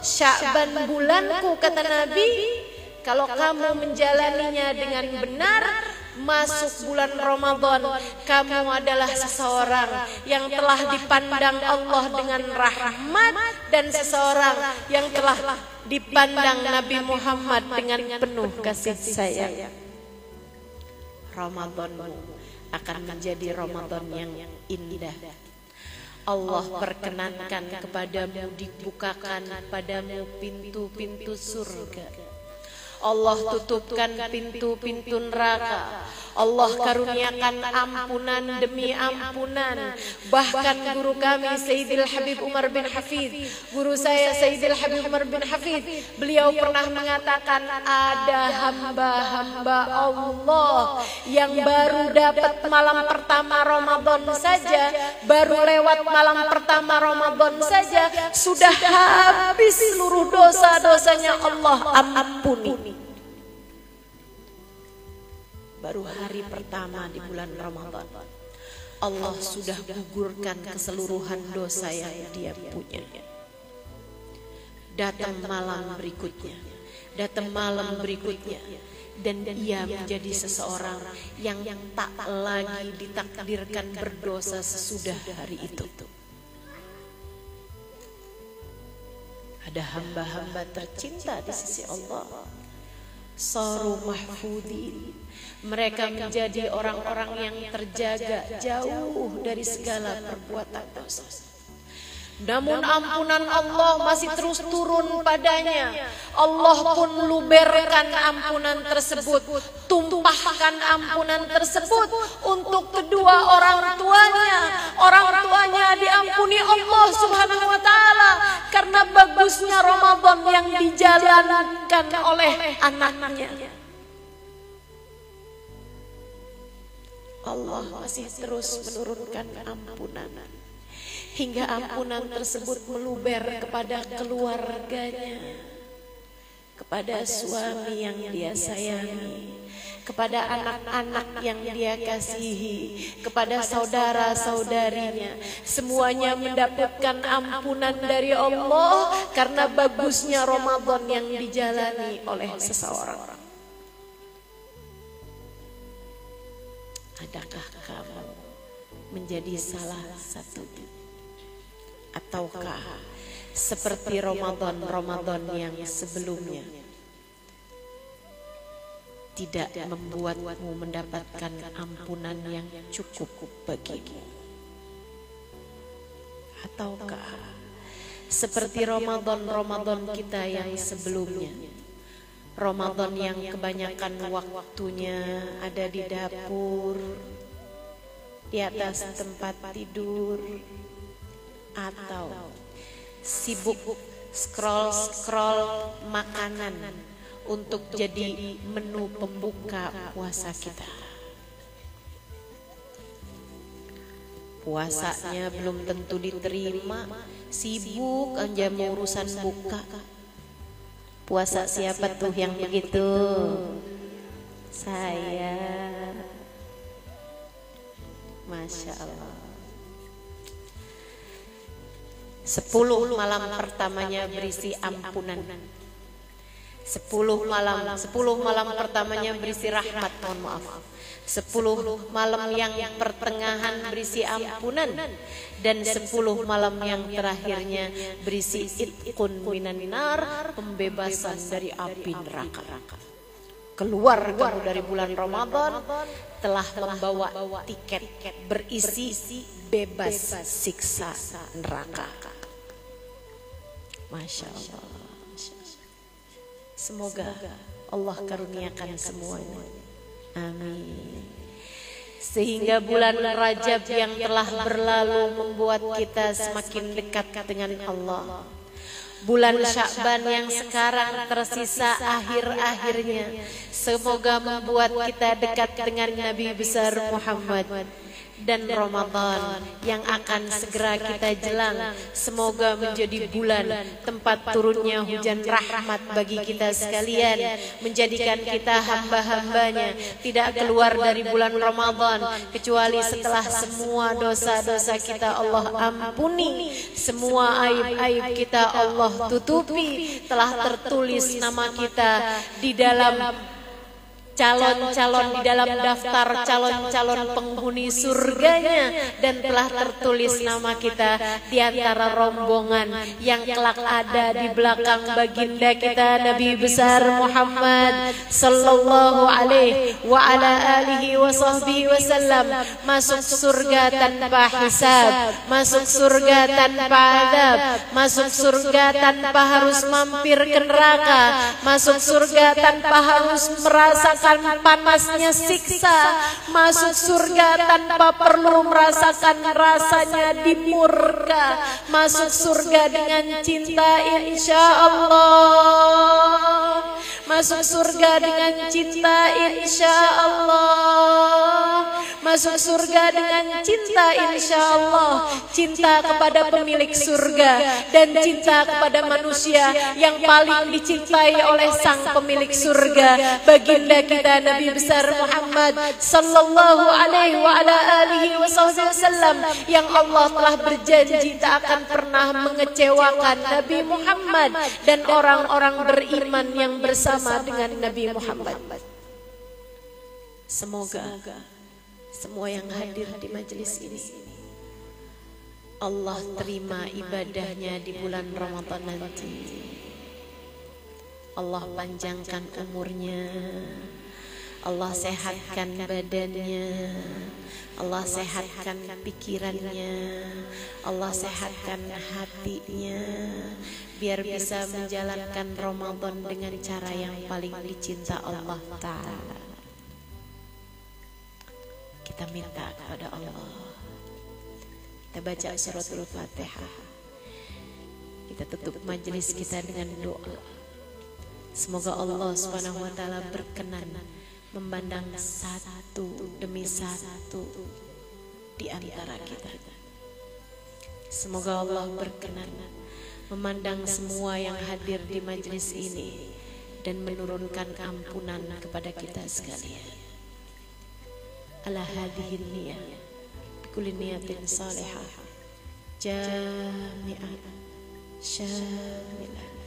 Sya'ban bulanku, kata Nabi. Kalau kamu menjalaninya dengan benar, masuk bulan Ramadan, kamu adalah seseorang yang telah dipandang Allah dengan rahmat, dan seseorang yang telah dipandang Nabi Muhammad dengan penuh kasih sayang. Ramadanmu akan menjadi Ramadan yang indah. Allah perkenankan kepadamu, dibukakan padamu pintu-pintu surga. Allah tutupkan pintu-pintu neraka. Allah karuniakan ampunan demi ampunan. Bahkan guru kami Sayyidil Habib Umar bin Hafidh, guru saya Sayyidil Habib Umar bin Hafidh, beliau pernah mengatakan, ada hamba-hamba Allah yang baru dapat malam pertama Ramadan saja, baru lewat malam pertama Ramadan saja, sudah habis seluruh dosa-dosanya Allah ampuni. Baru hari pertama di bulan Ramadan, Allah sudah gugurkan keseluruhan dosa yang dia punya. datang malam berikutnya, datang malam berikutnya, dan ia menjadi seseorang yang tak lagi ditakdirkan berdosa sesudah hari itu. Ada hamba-hamba tercinta di sisi Allah, saru mahfudin, mereka menjadi orang-orang yang terjaga jauh dari segala perbuatan dosa. Namun ampunan Allah masih terus turun padanya. Allah pun luberkan ampunan tersebut, tumpahkan ampunan tersebut untuk kedua orang tuanya. Orang tuanya diampuni Allah Subhanahu wa taala karena bagusnya Ramadan yang dijalankan oleh anaknya. Allah masih terus menurunkan ampunan, hingga ampunan tersebut meluber kepada keluarganya, kepada suami yang dia sayangi, kepada anak-anak yang dia kasihi, kepada saudara-saudarinya. Semuanya mendapatkan ampunan dari Allah karena bagusnya Ramadan yang dijalani oleh seseorang. Adakah kamu menjadi salah satunya? Ataukah seperti Ramadan yang sebelumnya tidak membuatmu mendapatkan ampunan yang cukup bagimu? Ataukah seperti Ramadan kita yang sebelumnya, Ramadan yang kebanyakan waktunya ada di dapur, di atas tempat tidur, atau sibuk scroll makanan untuk jadi menu pembuka puasa kita. Puasanya belum tentu diterima, sibuk aja mau urusan buka. Puasa siapa tuh yang begitu? Saya. Masya Allah. 10 malam pertamanya berisi ampunan. 10 malam pertamanya berisi rahmat, mohon maaf. 10 malam yang pertengahan berisi ampunan, dan 10 malam yang terakhirnya berisi itqun minan nar, pembebasan dari api neraka. Keluar kamu dari bulan Ramadan telah membawa tiket berisi bebas siksa neraka. Masya Allah. Semoga Allah karuniakan semuanya. Amin. Sehingga bulan Rajab yang telah berlalu membuat kita semakin dekat dengan Allah. Bulan Sya'ban yang sekarang tersisa akhir-akhirnya, semoga membuat kita dekat dengan Nabi besar Muhammad. Dan Ramadan yang akan segera kita jelang, semoga menjadi bulan tempat turunnya hujan rahmat bagi kita sekalian, menjadikan kita hamba-hambanya, tidak keluar dari bulan Ramadan kecuali setelah semua dosa-dosa kita Allah ampuni, semua aib-aib kita Allah tutupi, telah tertulis nama kita di dalam calon-calon, di dalam daftar calon-calon penghuni surganya, dan telah tertulis nama kita di antara rombongan yang kelak ada di belakang baginda kita Nabi besar Muhammad sallallahu alaihi wa ala alihi wa sahbihi wasallam, masuk surga tanpa hisab, masuk surga tanpa azab, masuk surga tanpa harus mampir ke neraka, masuk surga tanpa harus merasakan panasnya siksa, masuk surga tanpa perlu merasakan rasanya dimurka, masuk surga dengan cinta insya Allah, masuk surga dengan cinta insya Allah, masuk surga dengan cinta insya Allah, cinta kepada pemilik surga dan cinta kepada manusia yang paling dicintai oleh sang pemilik surga, baginda kita Nabi besar Muhammad sallallahu alaihi wa ala alihi wasallam, yang Allah telah berjanji tak akan pernah mengecewakan Nabi Muhammad dan orang-orang beriman yang bersama dengan Nabi Muhammad. Semoga semua yang hadir di majelis ini Allah terima ibadahnya di bulan Ramadan nanti. Allah panjangkan umurnya, Allah sehatkan badannya, Allah sehatkan pikirannya, Allah sehatkan hatinya, biar bisa menjalankan Ramadan dengan cara yang paling dicinta Allah Ta'ala. Kita minta kepada Allah, kita baca suratul Fatihah, kita tutup majelis kita dengan doa. Semoga Allah Subhanahu wa Ta'ala berkenan memandang satu demi satu di antara kita. Semoga Allah berkenan memandang semua yang hadir di majelis ini dan menurunkan ampunan kepada kita sekalian. Ala hadhihi niyah bikulli niyatin salihah jami'ah syamilah.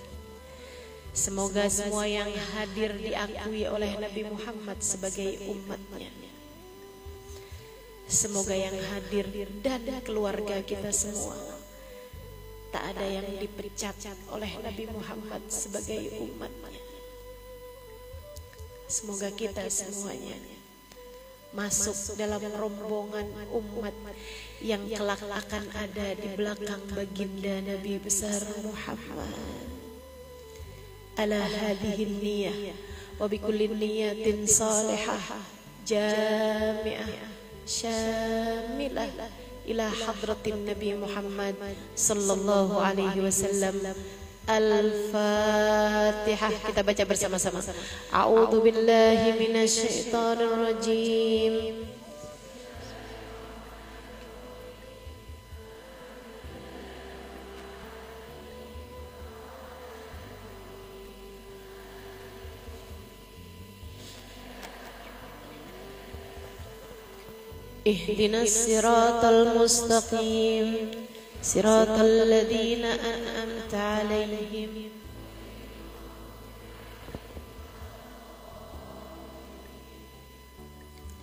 Semoga semua yang hadir diakui oleh Nabi Muhammad sebagai umatnya. Semoga yang hadir dan keluarga kita semua tak ada yang dipecat oleh Nabi Muhammad sebagai umatnya. Semoga kita semuanya masuk dalam rombongan umat yang kelak akan ada di belakang baginda Nabi besar Muhammad. Ala hadhihi niyah wa bikulli niyatin salihah jami'ah syamilah ila hadratin Nabi Muhammad sallallahu alaihi wasallam. Al-Fatihah. Kita baca bersama-sama. A'udzu billahi minasy syaithanir rajim. Ihdinas siratal mustaqim, siratal ladzina an'amta 'alaihim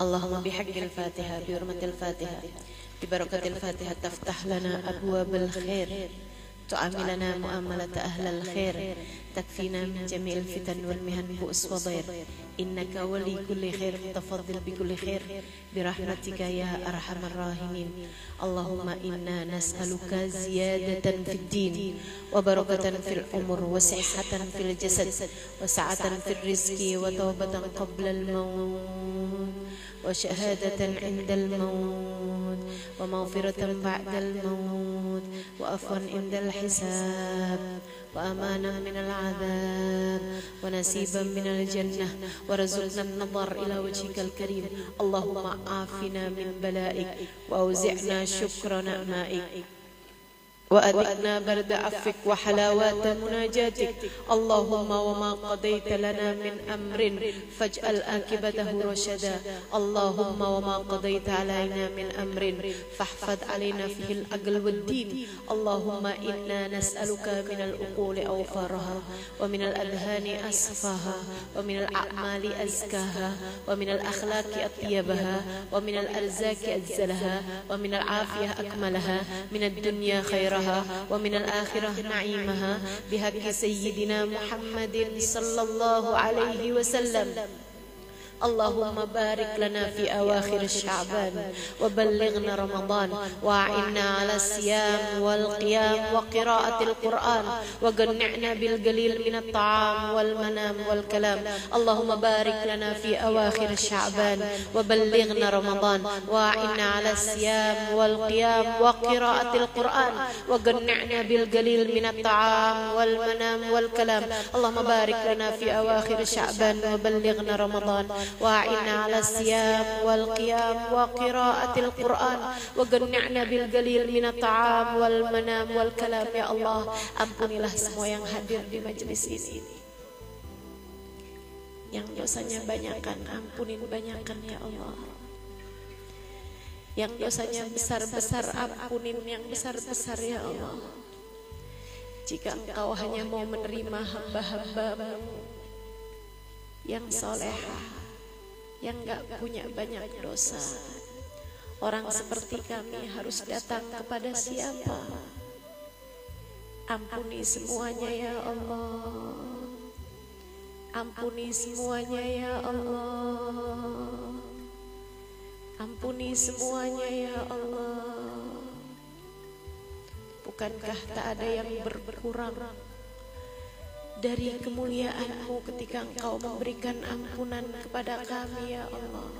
Allahumma bihaqqil Fatihah, bi hurmatil Fatihah, bi barakatil Fatihah taftah lana abwabal khair, tu'amilana mu'amalata ahlal khair, takfina min jami'il fitan wal mihan bu'us wa dhair. Innaka wali kulli khair mutafaddil bi kulli khair bi rahmatika ya arhamar rahimin. Allahumma inna nas'aluka ziyadatan fid din wa barakatan fil umur wa sihhatan fil jasad wa sa'atan fil rizqi wa tawbatan qabla al maut wa syahadatan 'inda al maut wa maghfiratan ba'da al maut wa afwan 'inda al hisab wa amanan min al 'adzab wa nasiban min al jannah wa razulna an-nadhar ila wajhikal karim. Allahumma afina min bala'ik wa auzi'na syukra na'ma'ik wa adikna barda afik wa halawata munajatik. Allahumma wa ma qadaita lana min amrin faj'al akibatahu rasyada. Allahumma wa ma qadaita alaina min amrin fahfad alaina fihi al-aql wad-din. Allahumma inna nas'aluka min al-uquli awfaraha wa min al-adhani asfaha wa min al-a'mali azkaha wa min al-akhlaqi atyabaha wa min al-arzaki azzalaha wa min al-afiyah akmalaha min ad-dunya khairaha wa min al-akhirah na'imaha bihaqqi sayyidina Muhammadin sallallahu alaihi wasallam. Allahumma barik lana fi awakhir Sya'ban wa ballighna Ramadan wa a'inna 'ala siyam wal qiyam wa qira'atil Qur'an wa ganni'na bil galil min at-ta'am wal manam wal kalam. Allahumma barik lana fi awakhir Sya'ban wa ballighna Ramadan wa a'inna 'ala siyam wal qiyam wa qira'atil Qur'an wa ganni'na bil galil min at-ta'am wal manam wal kalam. Allahumma barik lana fi awakhir Sya'ban wa ballighna Ramadan wa'inna 'ala siyam wal qiyam wa qira'atil Qur'an wa ganni'na bil galil minat ta'am wal manam wal kalam. Ya Allah, ampunilah semua yang hadir di majelis ini. Yang dosanya banyakkan, ampunin banyakkan ya Allah. Yang dosanya besar-besar, ampunin yang besar-besar ya Allah. Jika Engkau hanya mau menerima hamba-hamba-Mu yang solehah, yang gak punya banyak dosa, orang seperti kami harus datang kepada siapa? Ampuni semuanya ya Allah, ampuni semuanya ya Allah, ampuni semuanya ya Allah. Bukankah tak ada yang berkurang dari kemuliaan-Mu ketika Engkau memberikan ampunan kepada kami ya Allah?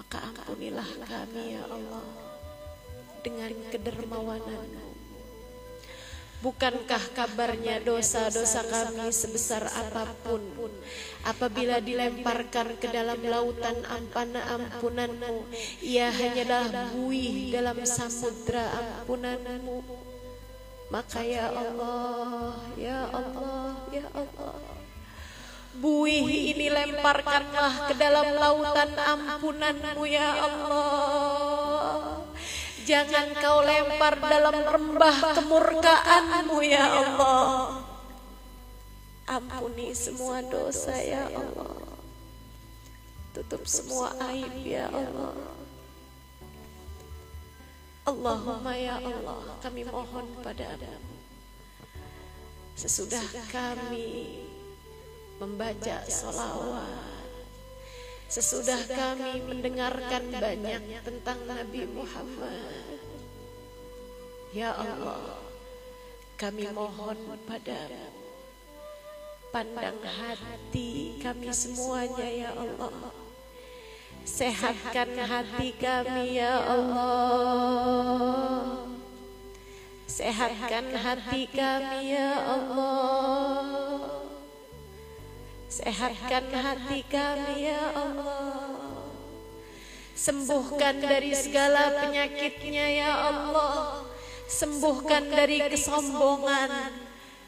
Maka ampunilah kami ya Allah dengan kedermawanan-Mu. Bukankah kabarnya dosa-dosa kami sebesar apapun, apabila dilemparkan ke dalam lautan ampunan-Mu, ia hanyalah buih dalam samudra ampunan-Mu. Maka ya Allah, ya Allah, ya Allah, buih ini lemparkanlah ke dalam lautan ampunan-Mu ya Allah. Jangan Kau lempar dalam rembah kemurkaan-Mu ya Allah. Ampuni semua dosa ya Allah, tutup semua aib ya Allah. Allahumma ya Allah, kami mohon padamu, sesudah kami membaca sholawat, sesudah kami mendengarkan banyak tentang Nabi Muhammad, ya Allah, kami mohon padamu, pandang hati kami semuanya ya Allah. Sehatkan hati kami ya Allah, sehatkan hati kami ya Allah, sehatkan hati kami ya Allah. Sembuhkan dari segala penyakitnya ya Allah, sembuhkan dari kesombongan,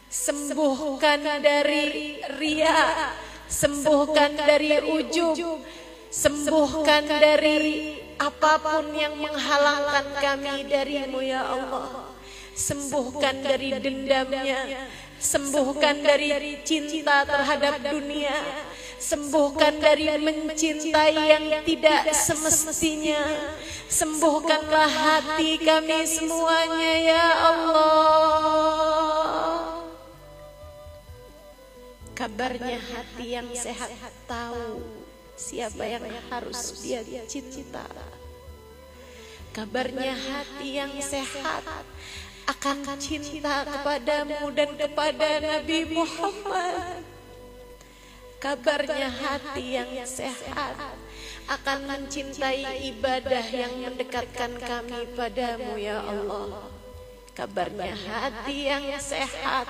sembuhkan dari ria, sembuhkan dari ujub, sembuhkan dari apapun yang menghalangkan kami dari-Mu ya Allah. Sembuhkan dari dendamnya, sembuhkan dari cinta terhadap dunia, sembuhkan dari mencintai yang tidak semestinya. Sembuhkanlah hati kami semuanya ya Allah. Kabarnya hati yang sehat tahu siapa yang harus dia cinta. Kabarnya hati yang sehat akan cinta kepadamu dan kepada Nabi Muhammad. Kabarnya hati yang sehat akan mencintai ibadah yang mendekatkan kami padamu ya Allah. Kabarnya hati yang sehat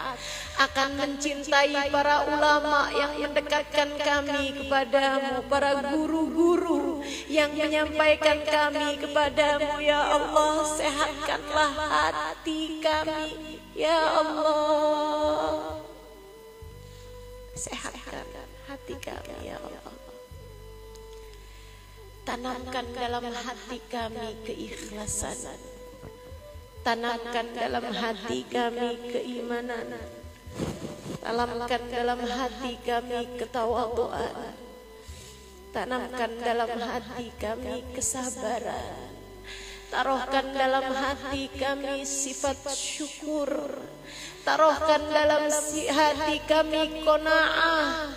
akan mencintai para ulama yang mendekatkan kami kepadamu, para guru-guru yang menyampaikan kami kepadamu ya Allah. Sehatkanlah hati kami ya Allah, sehatkan hati kami ya Allah. Tanamkan dalam hati kami keikhlasan, tanamkan dalam hati kami keimanan, tanamkan dalam hati kami ketawaduan, tanamkan dalam hati kami kesabaran, taruhkan dalam hati kami sifat syukur, taruhkan dalam hati kami qanaah,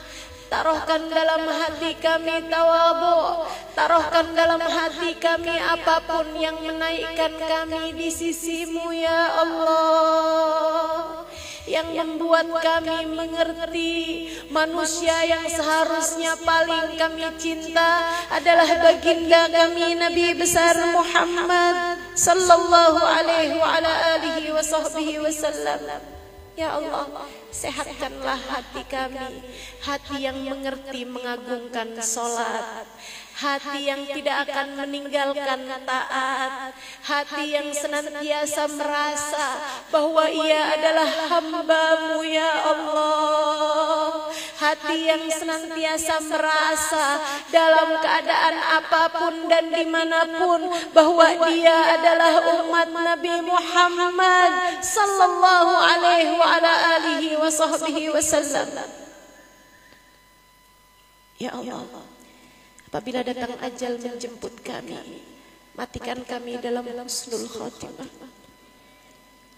taruhkan dalam hati kami tawadhu, taruhkan dalam hati kami apapun yang menaikkan kami di sisimu ya Allah, yang membuat kami mengerti manusia yang seharusnya paling kami cinta adalah baginda kami Nabi besar Muhammad sallallahu alaihi wa ala alihi wa sahbihi wasallam. Ya Allah, sehatkanlah hati kami, hati yang mengerti mengagungkan salat, hati yang tidak akan meninggalkan taat, hati yang senantiasa merasa bahwa ia adalah hamba-Mu ya Allah, hati yang senantiasa merasa dalam keadaan apapun dan dimanapun bahwa dia adalah umat Nabi Muhammad sallallahu alaihi wa ala alihi wa sahbihi wasallam. Ya Allah, apabila datang ajal menjemput kami, matikan kami dalam husnul khotimah.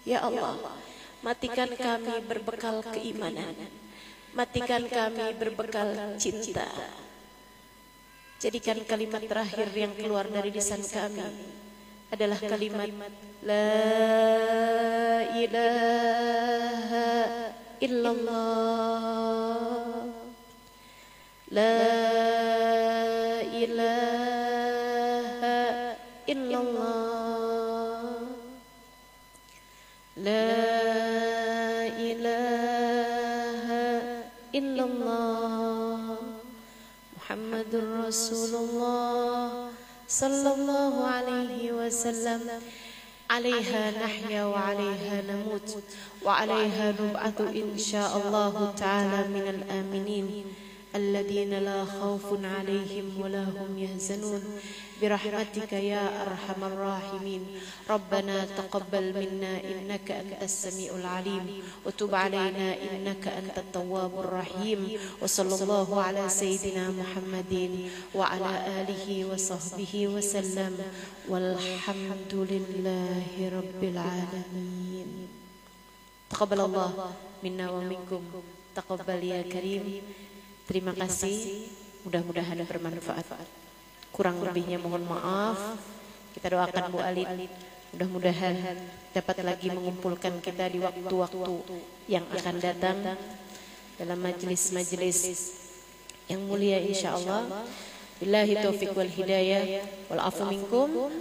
Ya Allah, matikan kami berbekal keimanan, matikan kami berbekal cinta. Jadikan kalimat terakhir yang keluar dari lisan kami adalah kalimat La ilaha illallah, La ilaha illallah, La ilaha illallah, Muhammadur Rasulullah sallallahu alaihi wasallam. Alaiha nahya wa alaiha namut wa alaiha nub'atu insyaallah ta'ala minal aminin الذين لا خوف عليهم ولا هم يحزنون برحمتك يا أرحم الراحمين. ربنا تقبل منا إنك أنت السميع العليم وتب علينا إنك أنت التواب الرحيم. وصلى الله على سيدنا محمد وعلى آله وصحبه وسلم والحمد لله رب العالمين. تقبل الله منا ومنكم تقبل يا كريم. Terima kasih, mudah-mudahan bermanfaat. Kurang lebihnya mohon maaf. Kita doakan Bu Alin, mudah-mudahan dapat lagi mengumpulkan kita di waktu-waktu yang akan datang dalam majelis-majelis yang mulia insyaallah. Billahi taufiq wal hidayah wal afu minkum.